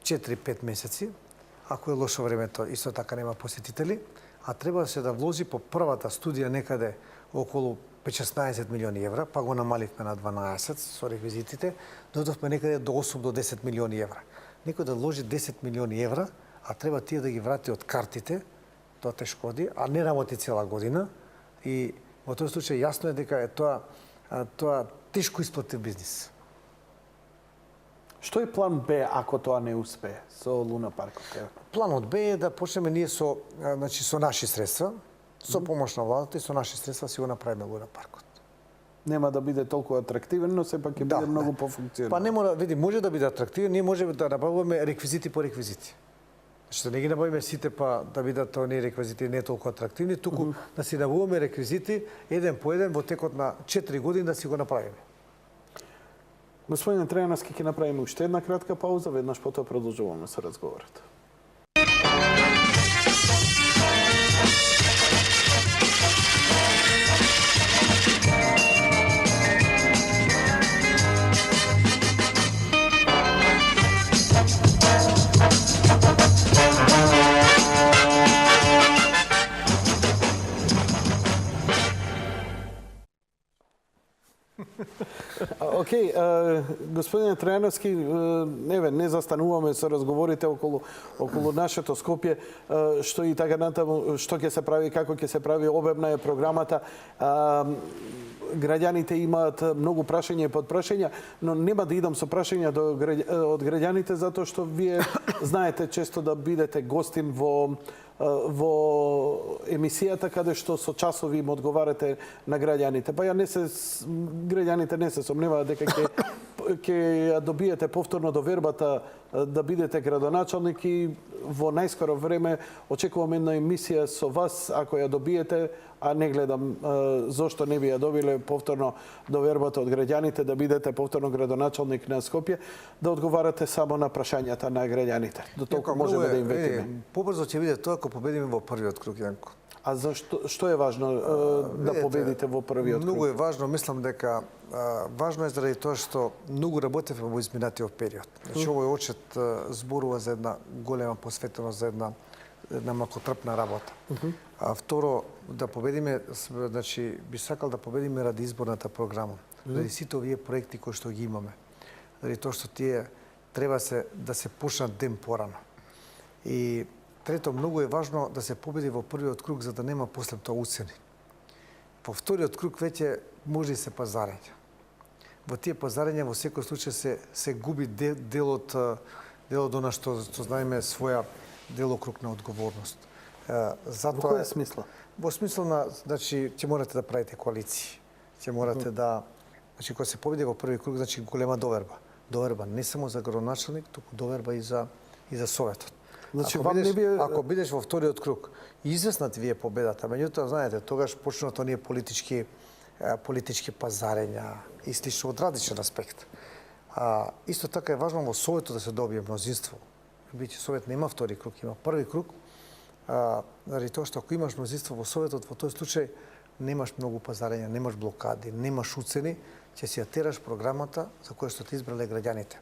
4-5 месеци, ако е лошо времето, исто така нема посетители, а треба се да вложи по првата студија некаде околу 5-16 милиони евра, па го намаливме на 12 со реквизитите, дојдовме некаде до 8 до 10 милиони евра. Некој да вложи 10 милиони евра, а треба тие да ги врати од картите, тоа те шкоди, а не работи цела година. И во тој случај јасно е дека е тоа тешко исплатив бизнис. Што е план Б ако тоа не успее со Луна паркот? Планот Б е да почнеме ние со наши средства, со помош на владата и со наши средства си го направиме Луна паркот. Нема да биде толку атрактивен, но сепак ќе биде многу пофункционален. Па не мора, види, може да биде атрактивен, ние можеме да набавуваме реквизити по реквизити. Значи да не ги набавиме сите па да бидат оние реквизити не толку атрактивни, туку да си набавуваме реквизити еден по еден во текот на 4 години да си го направиме. Господин Трајановски, ќе направиме уште една кратка пауза, веднаш потоа продолжуваме со разговорот. Океј, господине Трајановски, не застануваме со разговорите околу нашето Скопје, што и така натаму, што ќе се прави, како ќе се прави, обемна е програмата. Граѓаните имаат многу прашања и подпрашања, но нема да идам со прашања од граѓаните, затоа што вие знаете често да бидете гостин во емисијата каде што со часови им одговарате на граѓаните. Па граѓаните не се сомневаат дека ќе ја добиете повторно довербата да бидете градоначалник и во најскоро време очекувам една емисија со вас, ако ја добиете, а не гледам зошто не би ја добиле повторно довербата од граѓаните да бидете повторно градоначалник на Скопје, да одговарате само на прашањата на граѓаните. До толку можеме да им ветиме. Побрзо ќе биде тоа ако победиме во првиот круг, Јанко. А што е важно да победите во првиот круг? Многу е важно, мислам дека важно е заради тоа што многу работевме во изминатиот период. Значи овој очет зборува за една голема посветеност, за една малкотрпна работа. А второ, да победиме, значи би сакал да победиме ради изборната програма, ради сите овие проекти кои што ги имаме. Заради тоа што тие треба да се почнат ден порано. И трето, многу е важно да се победи во првиот круг за да нема после тоа уцени. Во вториот круг веќе може и се пазарење. Во тие пазарења во секој случај се губи дел од она што знаеме своја делокруг на одговорност. Во која смисла? Во смисла на, значи, ќе морате да правите коалиции. Ќе морате да, значи, кога се победи во први круг, значи голема доверба. Доверба не само за градоначалник, туку доверба и за советот. Значи, ако бидеш во вториот круг, известна ти ви е победата, меѓутоа, знаете, тогаш почнуваат оние политички пазарења и слично од различен аспект. Исто така е важно во Советот да се добие мнозинство. Биќе Совет нема втори круг, има први круг, заради тоа што ако имаш мнозинство во Советот, во тој случај немаш многу пазарења, немаш блокади, немаш уцени, ќе си ја тераш програмата за која што те избрале граѓаните.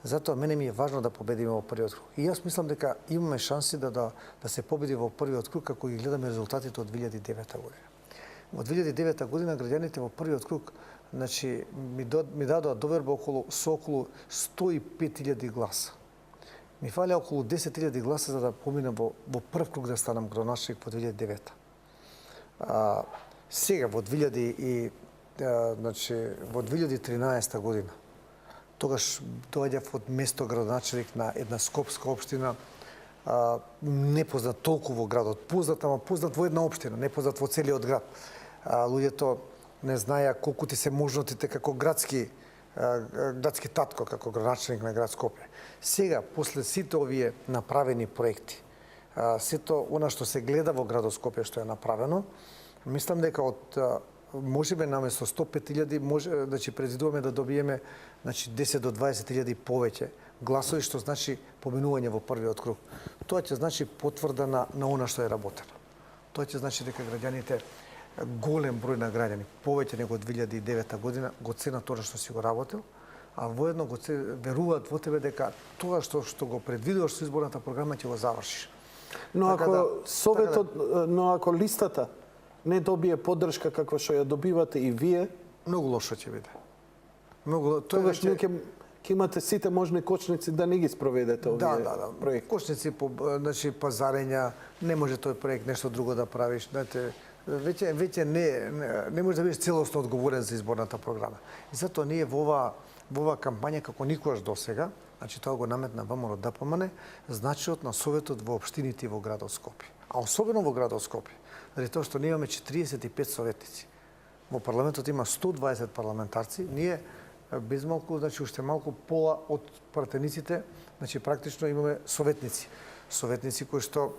Затоа мене ми е важно да победиме во првиот круг. И јас мислам дека имаме шанси да се победи во првиот круг ако ги гледаме резултатите од 2009 година. Во 2009 година граѓаните во првиот круг, значи, ми дадоа доверба околу 105.000 гласа. Ми фалеа околу 10.000 гласа за да поминам во прв круг да станам градоначалник во 2009. Сега во 2013 година тогаш доаѓав од место градоначалник на една скопска општина, непознат толку во градот, познат во една општина, непознат во целиот град. Луѓето не знаеа колку ти се можностите како градски татко, како градоначалник на град Скопје. Сега, после сите овие направени проекти, сето она што се гледа во градот Скопје што е направено, мислам дека од можеме наместо 105.000, значи предвидуваме да добиеме 10 до 20.000 повеќе гласови, што значи поминување во првиот круг. Тоа ќе значи потврда на она што е работено. Тоа ќе значи дека граѓаните, голем број на граѓани, повеќе него од 2009 година, го ценат тоа што си го работил, а воедно го веруваат во тебе дека тоа што го предвидуваш со изборната програма ќе го завршиш. Но ако листата не добие поддршка каква што ја добивате и вие, многу лошо ќе биде. Тогаш ќе имате сите можни кочници да не ги спроведете овие проекти. Кочници, значи пазарења, не може тој проект нешто друго да правиш. Знаете, веќе не може да бидеш целосно одговорен за изборната програма. И затоа ние во ова кампања како никогаш досега, значи тоа го наметна ВМРО-ДПМН, значајот на Советот во општините во градот Скопје. А особено во градот Скопје, заради тоа што ние имаме 45 советници. Во парламентот има 120 парламентарци, ние без малку, значи уште малку пола од пратениците, значи практично имаме советници. Советници кои што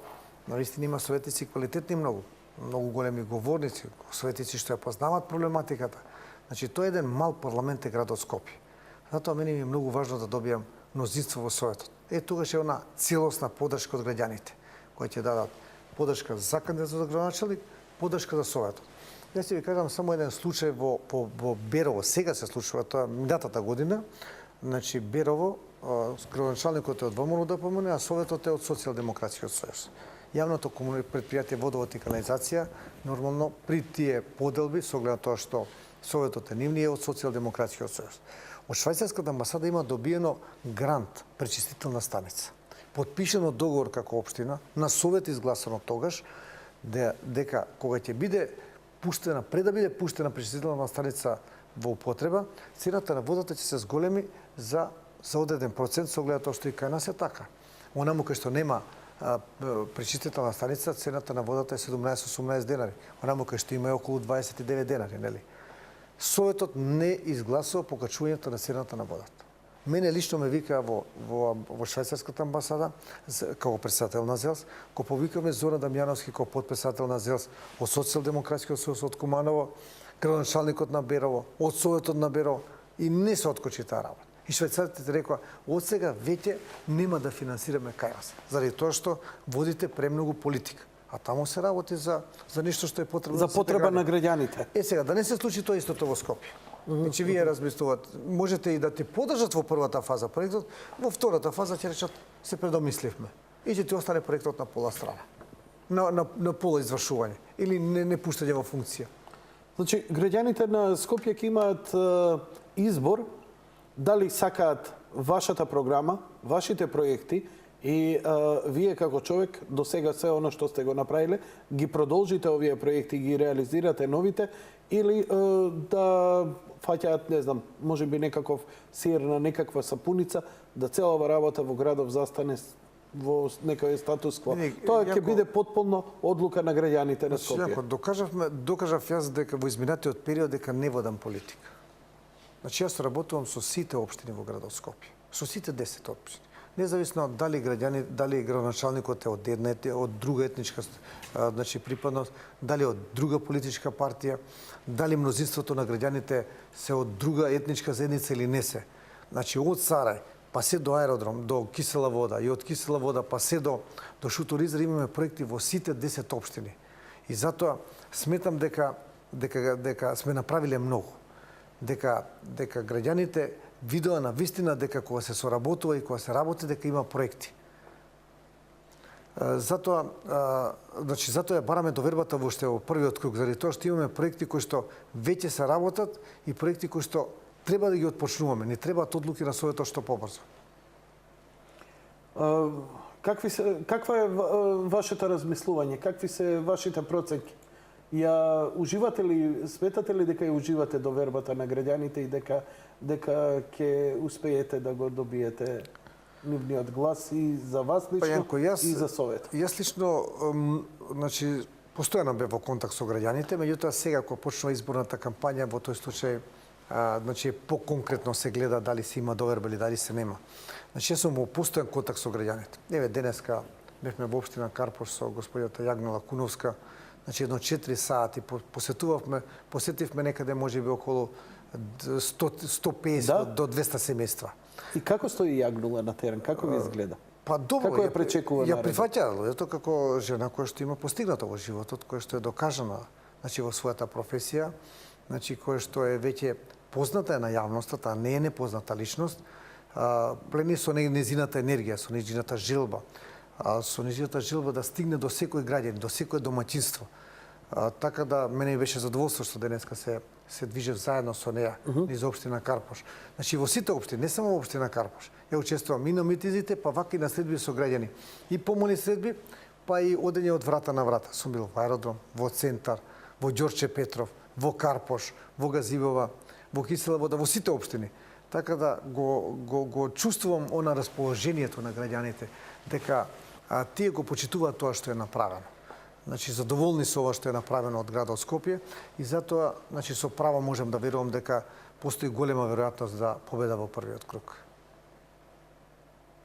навистина има советници квалитетни многу големи говорници, советници што ја познаваат проблематиката. Значи тоа е еден мал парламент е градот Скопје. Затоа мене ми е многу важно да добијам мнозинство во Советот. Тогаш е она целосна поддршка од граѓаните, кои ќе дадат поддршка за кандидат за градоначалник, поддршка за Советот. Јас ќе ви кажам само еден случај во Берово. Сега се случува тоа минатата година. Значи Берово, градоначалникот е од ВМРО-ДПМН, а Советот е од Социјалдемократскиот сојуз. Јавното предпријатие Водовод и канализација, нормално при тие поделби, со оглед на тоа што Советот е нивниот од Социјалдемократскиот сојуз. Од швајцарската амбасада има добиено грант пречистителна станица. Подпишано договор како општина, на совет изгласано тогаш, дека кога ќе биде пуштена, пред да биде пуштена пречистителна станица во употреба, цената на водата ќе се зголеми за одреден процент, со оглед тоа што и кај нас е така. Онаму кај што нема пречистителна станица, цената на водата е 17-18 денари. Онаму кај што има е околу 29 денари, нели? Советот не изгласува покачувањето на цената на водата. Мене лично ме викаа во швајцарската амбасада како председател на ЗЕЛС, го повикаме Зоран Дамјановски како подпредседател на ЗЕЛС од Социјалдемократскиот сојуз од Куманово, градоначалникот на Берово, од Советот на Берово и не се откочи таа работа. И швајцарците рекоа, од сега веќе нема да финансираме кај вас, заради тоа што водите премногу политика. А таму се работи за нешто што е потребно За потреба на граѓаните. Сега, да не се случи тоа истото во Скопје. Значи, вие размислуват, можете и да ти подржат во првата фаза проектот, во втората фаза ќе речат, се предомисливме. И ќе ти остане проектот на пола страна. На пола извршување. Или не пуштање во функција. Значи, граѓаните на Скопје ќе имаат избор дали сакаат вашата програма, вашите проекти и вие како човек до сега се оно што сте го направиле, ги продолжите овие проекти, ги реализирате новите или да фаќаат, не знам, може би некаков сир на некаква сапуница, да цела ова работа во градов застане во некој статус кво. Тоа ќе биде потполно одлука на граѓаните на Скопје. Докажав јас дека во изминатиот период дека не водам политика. Значи, јас работувам со сите општини во градот Скопје. Со сите 10 општини. Независно дали градоначалникот е од една од друга етничка припадност, дали од друга политичка партија, дали мнозинството на граѓаните се од друга етничка заедница или не се. Значи, од Сарај па се до аеродром, до кисела вода и од кисела вода па се до Шуторизар имаме проекти во сите 10 општини. И затоа сметам дека сме направиле многу. Дека граѓаните видоа на вистина дека кога се соработува и кога се работи дека има проекти. Затоа ја бараме довербата воопште во првиот круг, заради тоа што имаме проекти кои што веќе се работат и проекти кои што треба да ги отпочнуваме. Не требаат одлуки на Советот што побрзо. Каква е вашето размислување? Какви се вашите проценки? Ја уживате ли, сметате ли дека ја уживате довербата на граѓаните и дека ќе успеете да го добиете нивниот глас и за вас лично и за Совет? Јас лично, значи, постојано бев во контакт со граѓаните, меѓутоа сега кога почнува изборната кампања, во тој случај значи по-конкретно се гледа дали се има доверба или дали се нема. Значи, јас сум во постојан контакт со граѓаните. Еве денеска бевме во општина Карпош со господјата Јагнела Куновска. Значи, едно 4 сати посетивме некаде можеби околу 150 до 200 семејства. И како стои Јагнула на терен? Како ви изгледа? Па добро, како ја пречекува ја прифаќа луѓето како жена која што има постигнато во животот, која што е докажана, значи во својата професија, значи која што е веќе позната на јавноста, таа не е непозната личност, плени со нејзината енергија, со нејзината жилба, со нејзината жилба да стигне до секој граѓанин, до секој домаќинство. Така да мене беше задоволство што денеска се движев заедно со неја низ општина Карпош. Значи во сите општини, не само во општина Карпош. Ја учествувам и на митизите, па вака и на следби со граѓани. И помални следби, па и одење од врата на врата. Сум бил во аеродром, во центар, во Ѓорче Петров, во Карпош, во Газибова, во Кисела вода, во сите општини. Така да го чувствувам она расположението на граѓаните, дека тие го почитуваат тоа што е направено. Значи, задоволни со ова што е направено од градот Скопје и затоа, значи, со право можам да верувам дека постои голема веројатност за победа во првиот круг.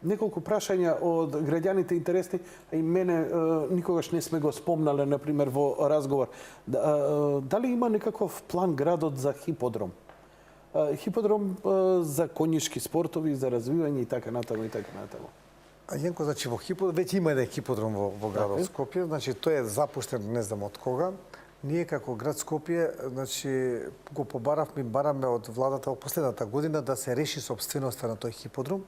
Неколку прашања од граѓаните интересни, а и мене никогаш не сме го спомнале, например, во разговор. Дали има некаков план градот за хиподром? Хиподром за конјишки спортови, за развивање и така натаму и така натаму. Јенко, значи, веќе има еден хиподром во градот Скопје, значи, тој е запуштен не знам од кога. Ние како град Скопје, значи, го бараме од владата во последната година да се реши собственоста на тој хиподром.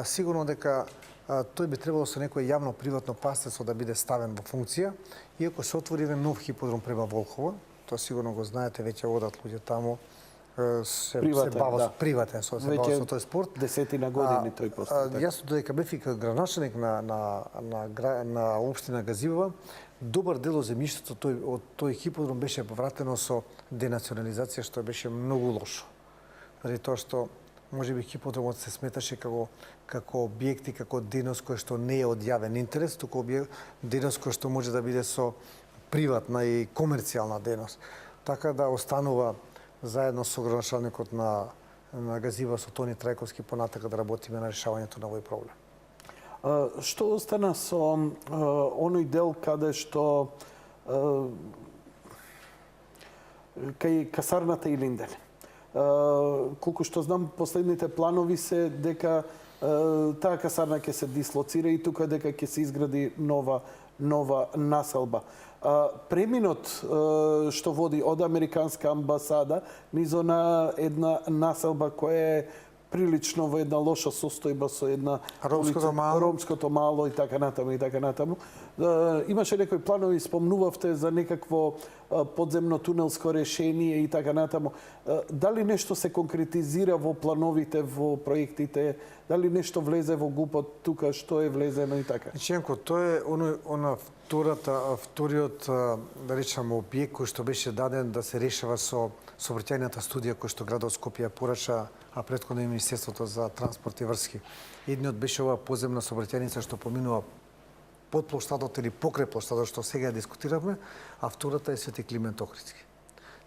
Сигурно дека тој би требало со некој јавно-приватно партнерство да биде ставен во функција, иако се отвори еден нов хиподром према Волхово, тоа сигурно го знаете, веќе одат луѓе таму, се Приватен, бава да. со приватен, се бава Веќе со тој спорт. десетина години тој постои. така. Јас додека бев и како градоначелник на општина Газивова, добар дел од земјиштето од тој хиподром беше вратено со денационализација, што беше многу лошо. Заради тоа што можеби хиподромот се сметаше како објект и како дејност која што не е од јавен интерес, туку дејност која што може да биде со приватна и комерцијална дејност. Така да останува заедно со градоначалникот на Газива со Тони Трајковски понатака да работиме на решавањето на овој проблем. Што остана со оној дел каде што кај касарната и Линден? Колку што знам, последните планови се дека таа касарна ќе се дислоцира и тука дека ќе се изгради нова населба. Преминот што води од Американска амбасада низо на една населба која е прилично во една лоша состојба со една ромското мало и така натаму. Имаше некои планови, спомнувавте за некакво подземно тунелско решение и така натаму. Дали нешто се конкретизира во плановите, во проектите? Дали нешто влезе во ГУП-от тука, што е влезено и така? Ченко, тоа е вториот, да речеме, објект кој што беше даден да се решава со сообраќајната студија кој што градот Скопје порача, а претходно и Министерството за транспорт и врски. Едниот беше оваа подземна сообраќајница што поминува под плоштадот или покрај плоштадот што сега ја дискутиравме, а втората е Свети Климент Охридски.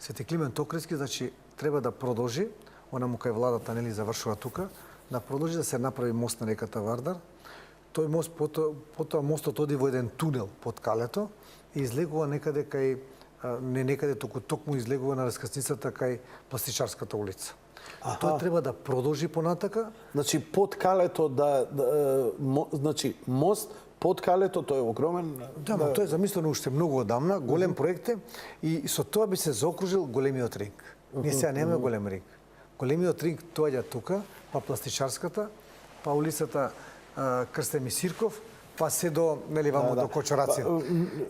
Свети Климент Охридски, значи, треба да продолжи, она му кај владата нели завршува тука, да продолжи да се направи мост на реката Вардар. Тој мост, потоа мостот оди во еден тунел под калето и излегува некаде кај, не некаде, туку токму излегува на раскрсницата кај Пластичарската улица. Тој треба да продолжи понатака. Значи, под калето значи, мост под калето, тој е огромен. Да, но тоа е замислено уште многу одамна, голем проект е и со тоа би се заокружил големиот ринг. Ние сега немаме голем ринг. Големиот ринг доаѓа тука, па Пластичарската, па улицата Крстен Мисирков, па се до нели вамо до Кочорација.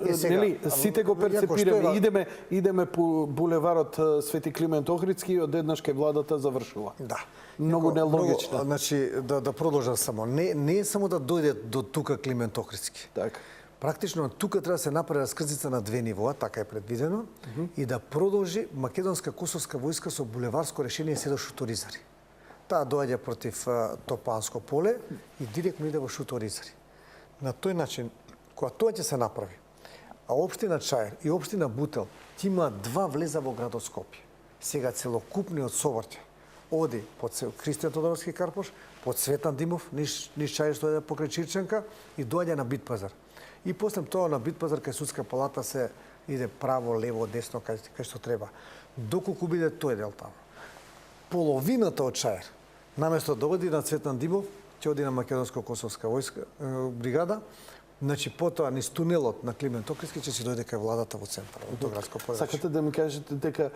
Нели сите го перцепираме, идеме по булеварот Свети Климент Охридски и одеднаш кај владата завршува. Да. Многу нелогично. Значи да продолжам само. Не е само да дојде до тука Климент Охридски. Така. Практично тука треба да се направи раскрзица на две нивоа, така е предвидено, и да продолжи македонска косовска војска со булеварско решение се до Шуторизари. Таа доаѓа против Топанско поле и директно иде во Шуторизари. На тој начин, кога тоа ќе се направи, а општина Чаир и општина Бутел ќе има два влеза во градот Скопје. Сега целокупниот совртја оди под Кристијан Тодоровски Карпош, под Светан Димов, низ Чаир што е покрај Чирченка и доаѓа на Битпазар. И после тоа на Битпазар кај Судска палата се иде право, лево, десно, кај што треба. Доколку биде тој дел таму. Половината од Чаир, наместо да оди на Цветан Димов, ќе оди на Македонско-косовска војска бригада, значи потоа низ тунелот на Климент Охридски ќе си дојде кај владата во центар, во тоа градско подрачје. Сакате да ми кажете дека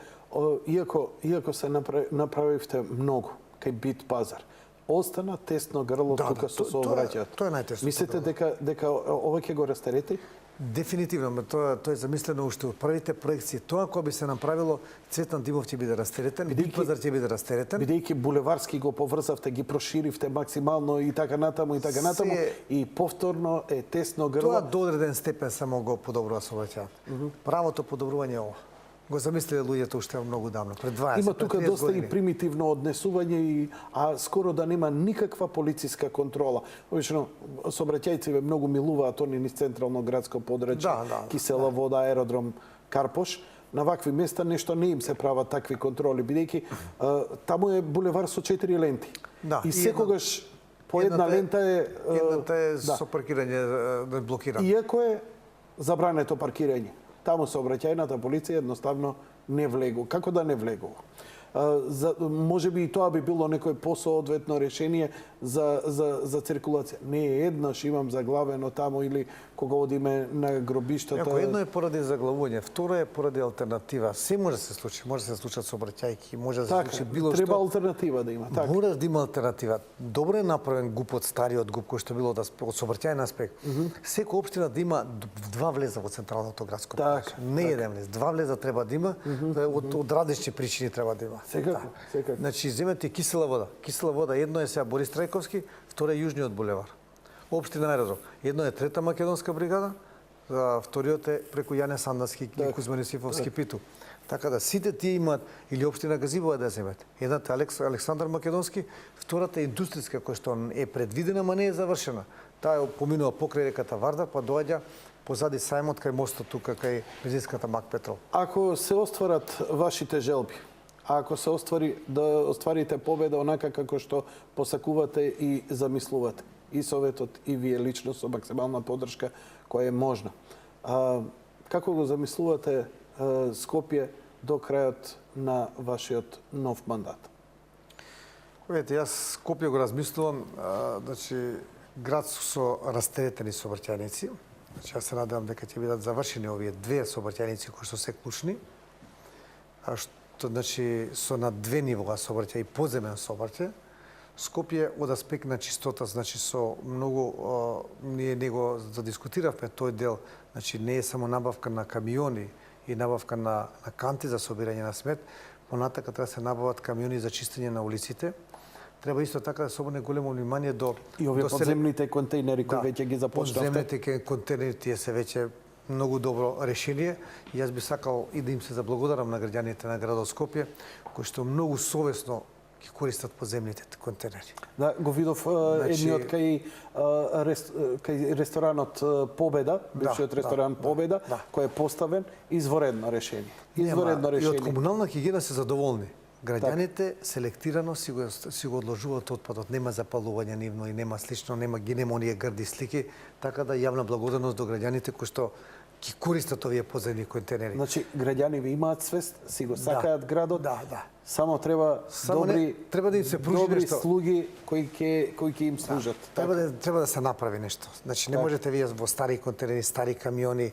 иако се направивте многу кај Битпазар, остана тесно грло тука со сообраќајот. Тоа е најтесно. Мислите дека ова ќе го растерети? Дефинитивно, тоа е замислено уште од првите проекции. Тоа кога би се направило, Цветан Димов ќе биде растеретен, Битпазар ќе биде растеретен. Бидејќи булеварски го поврзавте, ги проширивте максимално и така натаму и повторно е тесно грло. Тоа до одреден степен само го подобрува сообраќајот. Правото подобрување е ова. Го замислиле луѓето уште многу давно, пред 20. Има тука доста и примитивно однесување, а скоро да нема никаква полициска контрола. Обично сообраќајците многу милуваат они низ централно градско подрачје, кисела вода, аеродром Карпош. На вакви места нешто не им се прават такви контроли, бидејќи таму е булевар со 4 ленти. И секогаш по една лента е едната е со паркирање да блокира. Иако е забрането паркирање. Таму сообраќајната полиција едноставно не влегува. Како да не влегува? Може би и тоа би било некој посоодветно решение за циркулација. Не е еднаш имам заглавено таму или кога одиме на гробиштата. Едно е поради заглавување, второ е поради алтернатива. Се може да се случи, може да се случат сообраќајки, може да се случи било што. Треба алтернатива да има, така. Мора да има алтернатива. Добро е направен ГУП од стариот ГУП кој што било од сообраќајен аспект. Секоја општина да има два влеза во централното градско подрачје. Не еден влез, два влеза треба да има, од различни причини треба да има. вода. Секако, секако. Значи, земете кисела вода. Кисела вода, едно е сега Борис Трајковски, второ е Јужниот булевар. Општина аеродром. Едно е трета македонска бригада, вториот е преку Јане Сандански и Кузман Јосифовски Питу. Така да сите тие имаат или општина Газибова да земете. Едната е Александар Македонски, втората е индустријска која што е предвидена, ма не е завршена. Таа поминува покрај реката Вардар, па доаѓа позади сајмот кај мостот тука кај бензинската Мак Петрол. Ако се остварат вашите желби, ако се оствари да остварите победа онака како што посакувате и замислувате, и Советот, и вие лично со максимална поддршка која е можна. Како го замислувате Скопје до крајот на вашиот нов мандат? Видите, јас Скопје го размислувам, значи град со растеретени сообраќајници. Значи јас се надевам дека ќе бидат завршени овие две сообраќајници кои што се клучни. Што значи со на две нивоа сообраќај и подземен сообраќај. Скопје од аспект на чистота, значи со многу ние него задискутиравме тој дел, значи не е само набавка на камиони и набавка на канти за собирање на смет, понатака треба да се набават камиони за чистење на улиците. Треба исто така да се обрне големо внимание до и овие подземните контейнери кои веќе ги започнавте. Подземните контейнери тие се веќе многу добро решение. Јас би сакал и да им се заблагодарам на граѓаните на градот Скопје, кои што многу совесно ги користат подземните контейнери. Да, го видов едниот кај ресторанот Победа, бившиот ресторан Победа, кој е поставен изворедно решение. Изворедно решение. И од комунална хигиена се задоволни. Граѓаните селектирано си го одложуваат отпадот, нема запалување нивно и нема слично, нема оние грди слики, така да јавна благодарност до граѓаните кои што ги користат овие подземни контейнери. Значи, граѓани ви имаат свест, си го сакаат градот, само треба треба да им се пружи добри нешто. слуги кои ќе им служат. Треба да се направи нешто. Значи, не можете вие во стари контейнери, стари камиони,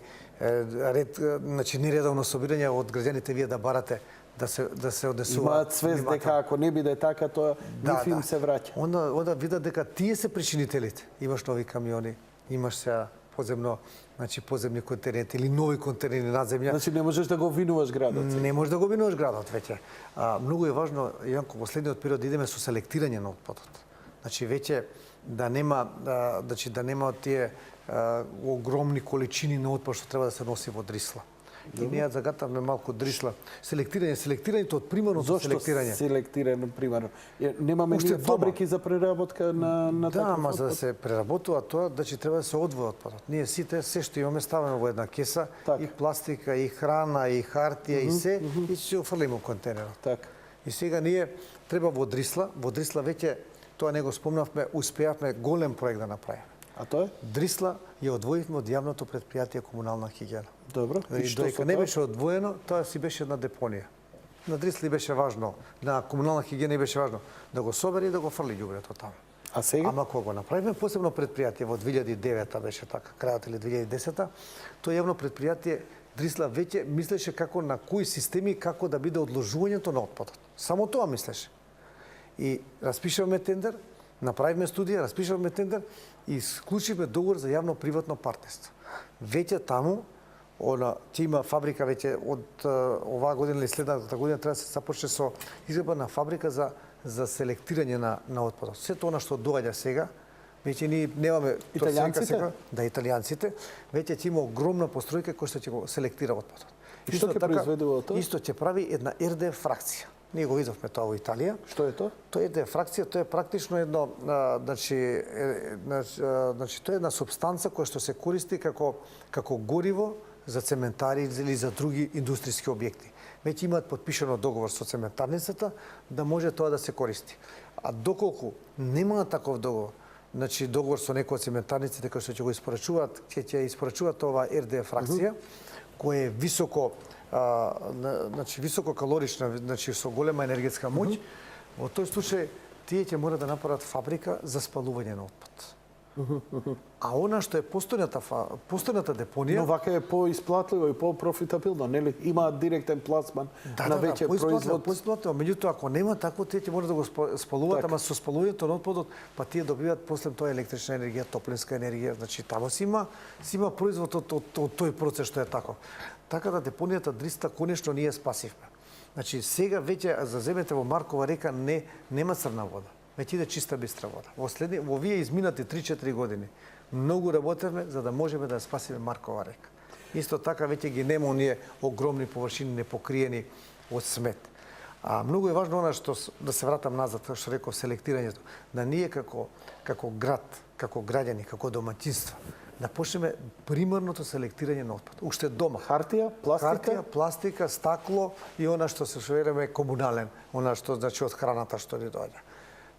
значи нередовно собирање од граѓаните вие да барате да се однесува. Имаат свест дека ако не биде така, тоа нив им се враќа. Онда видат дека тие се причинителите. Имаш нови камиони, имаш сега подземни контейнери или нови контейнери над земја. Значи не можеш да го обвинуваш градот. Не можеш да го обвинуваш градот веќе. Многу е важно, Јанко, последниот период да идеме со селектирање на отпадот. Значи веќе да нема тие огромни количини на отпад што треба да се носи во Дрисла. И ние загатавме малку Дрисла. Селектирањето од примарното селектирање. Зошто селектирано примарно? Немаме ни фабрики за преработка на таков отпад? ама за да се преработува тоа, значи треба да се одвои отпадот. Ние сите се што имаме ставаме во една кеса, и пластика, и храна, и хартија, и се, и се офрлиме во контейнерот. Така. И сега ние треба во Дрисла веќе, тоа не го спомнавме, успеавме голем проект да направиме. А тоа е? Дрисла ја одвоивме од јавното предпријатие комунална хигиена. Добро. И што не беше одвоено, тоа си беше една депонија. На Дрисли беше важно, на комунална хигиена беше важно да го собери и да го фрли ѓубрето таму. А сега? Ама кога го направиме посебно предпријатие во 2009 беше така, крајот или 2010, тоа јавно предпријатие Дрисла веќе мислеше како на кои системи како да биде одложувањето на отпадот. Само тоа мислеше. И распишавме тендер, направивме студија, распишавме тендер и склучивме договор за јавно-приватно партнерство. Веќе таму ќе има фабрика веќе од оваа година или следната година треба да се започне со изградба на фабрика за селектирање на отпадот. Сето она што доаѓа сега, веќе ние немаме италијанците. Да, италијанците, веќе ќе има огромна постројка која што ќе го селектира отпадот. И што ќе произведува тоа? Исто ќе прави една РД фракција. Ние го видовме тоа во Италија. Што е тоа? Тоа е фракција, тоа е практично едно, тоа е една супстанца која што се користи како гориво за цементари или за други индустријски објекти. Веќе имаат подпишано договор со цементарницата да може тоа да се користи. А доколку нема таков договор, значи договор со некој од цементарниците кои што ќе го испорачуваат, ќе испорачуваат оваа РД фракција, која е висококалорична, значи со голема енергетска моќ, во тој случај тие ќе мора да направат фабрика за спалување на отпад. А она што е постојната депонија... Но вака е поисплатливо и по-профитабилно, нели? Имаат директен пласман на веќе производ. Поисплатливо, меѓутоа ако нема тако, тие ќе мора да го спалуваат, ама со спалувањето на отпадот, па тие добиваат после тоа електрична енергија, топлинска енергија, значи тамо си има производ од тој процес што е тако. Така да депонијата Дриста конечно ние спасивме. Значи сега веќе за земете во Маркова река нема црна вода. Веќе иде чиста бистра вода. Во овие изминати 3-4 години многу работевме за да можеме да спасиме Маркова река. Исто така веќе ги нема оние огромни површини непокриени од смет. А многу е важно она што да се вратам назад, што реков селектирањето, да ние како град, како граѓани, како домаќинства, да почнеме примарното селектирање на отпад. Уште дома. Хартија, пластика? Хартија, пластика, стакло и она што се шовераме комунален, она што значи од храната што ни доаѓа.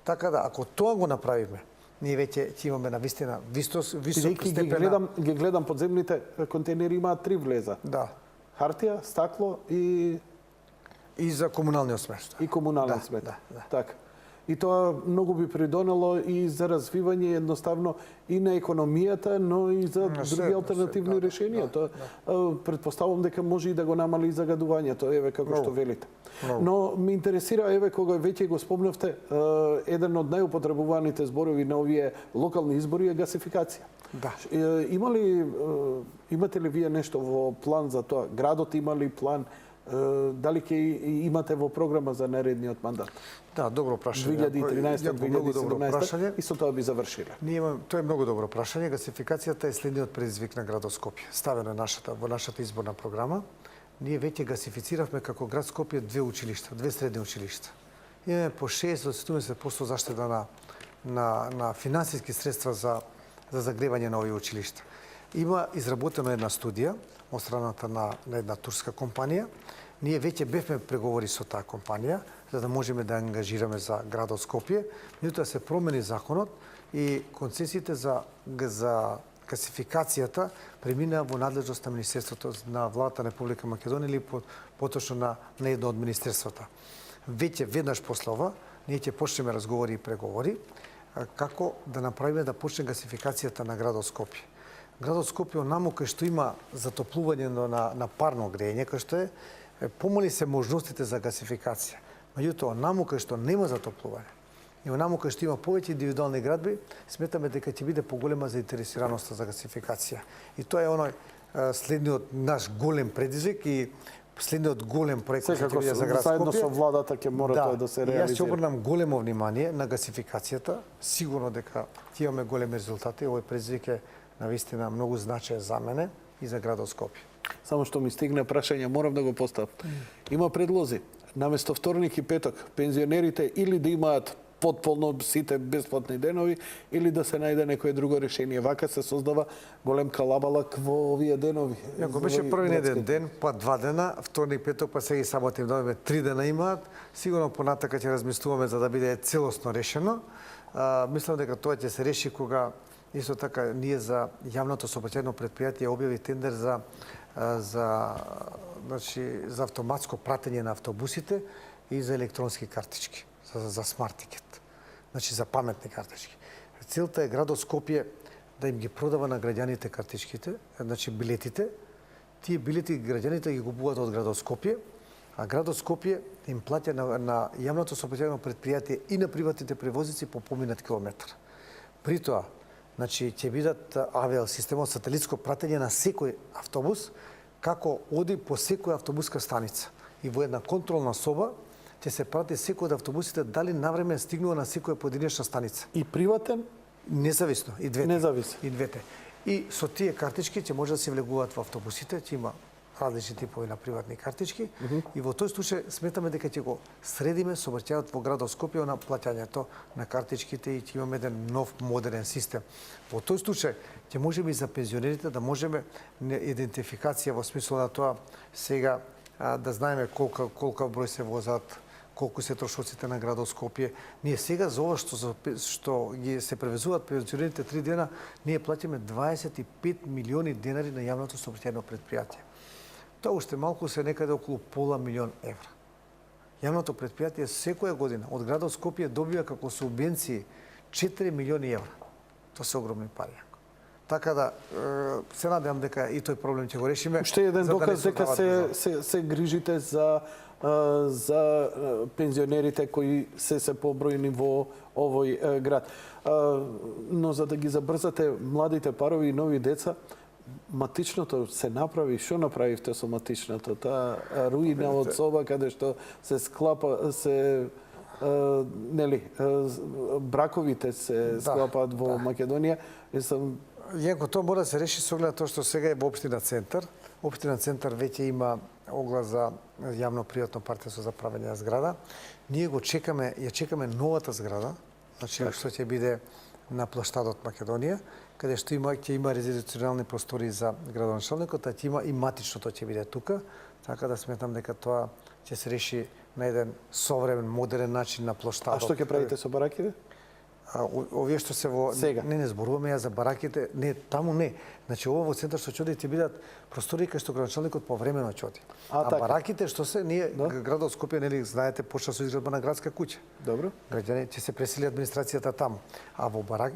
Така да, ако тоа го направиме, ние веќе ќе имаме навистина висок степен. Ги гледам подземните контейнери имаат 3 влеза. Да. Хартија, стакло и за комуналниот смет. И комунален смет. Да. Така. И тоа многу би придонело и за развивање едноставно и на економијата, но и за други алтернативни решенија. Тоа претпоставувам дека може и да го намали загадувањето, еве како што велите. Но ме интересира, еве кога веќе го спомнавте, еден од најупотребуваните зборови на овие локални избори е гасификација. Да. Имате ли вие нешто во план за тоа? Градот има ли план? Дали ќе имате во програма за наредниот мандат? Да, добро прашање. 2013-2017 и со тоа би завршиле. Тоа е многу добро прашање. Гасификацијата е следниот предизвик на градот Скопје. Ставено е во нашата изборна програма. Ние веќе гасифициравме како град Скопје 2 училишта, 2 средни училишта. Имаме по 60-70% заштеда на финансиски средства за загревање на овие училишта. Има изработена една студија од страната на една турска компанија. Ние веќе бевме преговори со таа компанија за да можеме да ангажираме за градот Скопје, меѓутоа се промени законот и концесиите за гасификацијата премина во надлежност на Министерството на владата на Република Македонија или поточно на едно од министерствата. Веќе веднаш после ова ние ќе почнеме разговори и преговори како да направиме да почне гасификацијата на градот Скопје. Градот Скопје онаму кај што има затоплување на парно грејење, кај што помали се можностите за гасификација. Меѓутоа, онаму кај што нема затоплување и онаму кај што има повеќе индивидуални градби, сметаме дека ќе биде поголема заинтересираноста за гасификација. И тоа е оној следниот наш голем предизвик и следниот голем проект кој ќе биде за град Скопје. Заедно со владата ќе мора тоа да се реализира. Јас ќе обрнам големо внимание на гасификацијата. Сигурно дека ќе имаме големи резултати. Овој предизвик е навистина многу значаен за мене и за градот Скопје. Само што ми стигне прашање, морам да го поставам. Има предлози. Наместо вторник и петок, пензионерите или да имаат потполно сите бесплатни денови, или да се најде некое друго решение. Вака се создава голем калабалак во овие денови. Ако беше први неден ден, па 2 дена, вторник, петок, па сега и сабота им 3 дена имаат, сигурно понатака ќе размислуваме за да биде целосно решено. Мислам дека тоа ќе се реши кога исто така ние за јавното сообраќајно предпријатие објави тендер за автоматско пратење на автобусите и за електронски картички, за смарт тикет. Значи за паметни картички. Целта е градот Скопје да им ги продава на граѓаните картичките, значи билетите. Тие билети граѓаните ги купуваат од градот Скопје, а градот Скопје им плаќа на јавното сообраќајно предпријатие и на приватните превозници по поминат километар. При тоа, значи ќе бидат авиосистемот сателитско пратење на секој автобус како оди по секоја автобуска станица. И во една контролна соба ќе се прати секој од автобусите дали навреме стигнува на секоја поединечна станица. И приватен? Независно, и двете. Независно. И двете. И со тие картички ќе може да се влегуваат во автобусите, ќе има различни типови на приватни картички и во тој случај сметаме дека ќе го средиме сообраќајот во градот Скопје на плаќањето на картичките и ќе имаме еден нов модерен систем. Во тој случај ќе можеме и за пензионерите да можеме идентификација во смисло на тоа сега да знаеме колку број се возат, колку се трошоците на градот Скопје. Ние сега за ова што ги се превезуваат пензионерите 3 дена, ние плаќаме 25 милиони денари на јавното сообраќајно предпријатие. Тоа уште малку се некаде околу пола милион евра. Јавното предпријатие секоја година од градот Скопје добива како субвенции 4 милиони евра. Тоа се огромни пари. Така да се надевам дека и тој проблем ќе го решиме. Уште еден доказ дека се грижите за пензионерите кои се побројни во овој град. Но за да ги забрзате младите парови и нови деца, матичното се направи, што направивте со матичното? Таа руина од соба каде што се склапа, браковите се склапаат во Македонија. Јанко, тоа мора да се реши со оглед на тоа што сега е во општина Центар. Општина Центар веќе има оглас за јавно-приватно партнерство за правење на зграда. Ние ја чекаме новата зграда, значи што ќе биде на плоштадот Македонија, каде што ќе има резиденцијални простори за градоначалникот, а ќе има и матичното ќе биде тука, така да сметам дека тоа ќе се реши на еден современ, модерен начин на плоштадот. А што ќе правите со бараките? Овие што се во... Сега? Не зборуваме ја за бараките. Не, таму не. Значи, ова во Центар што ќе оди ќе бидат простори кај што градоначалникот повремено ќе оди. А бараките што се, ние, градот Скопје, нели, знаете, почна со изградба на градска куќа. Добро. Граѓани ќе се пресели администрацијата таму. А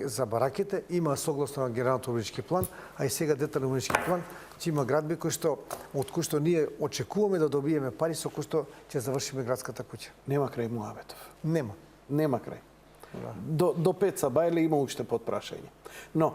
за бараките има согласно на генералниот урбанички план, а и сега детален урбанички план, ќе има градби од кои што ние очекуваме да добиеме пари со кои што ќе завршиме градската куќа. Нема крај Муабетов. Нема крај. До Пеца Бајле има уште подпрашање. Но,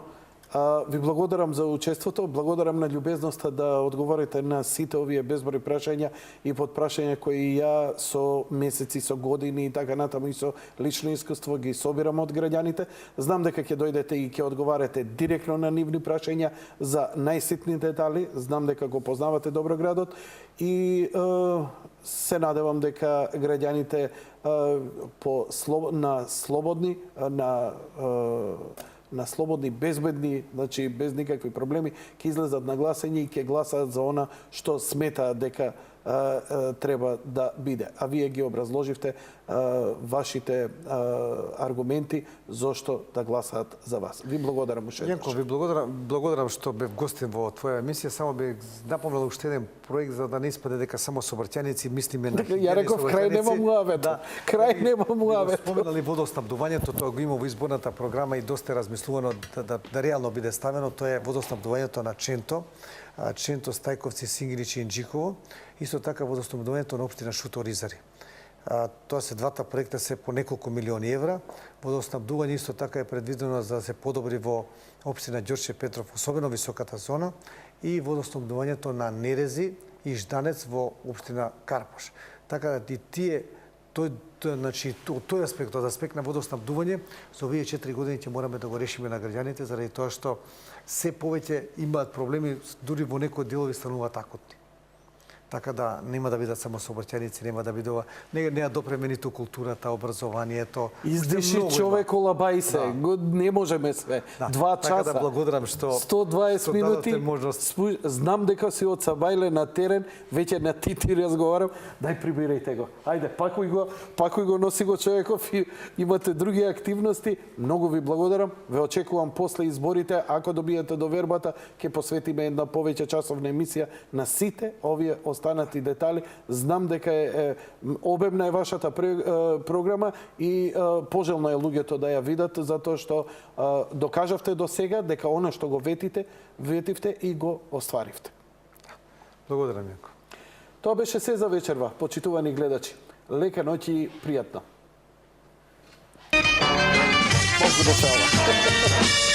ви благодарам за учеството, благодарам на љубезноста да одговорите на сите овие безброј прашања и подпрашања кои ја со месеци, со години и така натаму и со лично искуство ги собирам од граѓаните. Знам дека ќе дојдете и ќе одговарате директно на нивни прашања за најситни детали. Знам дека го познавате добро градот и се надевам дека граѓаните на слободни, безбедни, значи без никакви проблеми, ќе излезат на гласање и ќе гласаат за она што сметаат дека треба да биде. А вие ги образложивте вашите аргументи зошто да гласаат за вас. Ви благодарам уште. Јанко, ви благодарам што бев гостин во твоја емисија. Само бев напомнал уште еден проект за да не испаде дека само собраќаници мислиме на ја реков крај нема Муавет. Крај нема Муавет. Споменали водоснабдувањето, тоа го има во изборната програма и доста е размислувано да реално биде ставено. Тоа е водоснабдувањето на Ченто, Стајковци, Сингирич и Инџиково. Исто така водоснабдувањето на општина Шутор-Изари. Тоа се двата проекта се по неколку милиони евра. Водоснабдување исто така е предвидено за да се подобри во општина Ѓорче Петров, особено високата зона, и водоснабдувањето на Нерези и Жданец во општина Карпош. Така да и тие значи од тој аспект, од аспект на водоснабдување, за овие 4 години ќе мораме да го решиме на граѓаните заради тоа што се повеќе имаат проблеми, дури во некои делови стануваат акутни. Така да нема да бидат само сообраќајници, нема да бидува, не допреме ниту културата, образованието. Издиши човек олабај се, не можеме све. 2 часа. Така да благодарам што 120 минути. Знам дека си од Сабајле на терен, веќе на ти разговарам. Дај прибирајте го. Ајде, пакуј го, носи го човеков и имате други активности. Многу ви благодарам. Ве очекувам после изборите, ако добиете довербата, ќе посветиме една повеќе часовна емисија на сите овие останати детали. Знам дека обемна е вашата програма и пожелно е луѓето да ја видат, затоа што докажавте до сега дека она што го ветивте и го остваривте. Благодарам, Јанко. Тоа беше се за вечерва, почитувани гледачи. Лека ноќ и пријатно. Бог го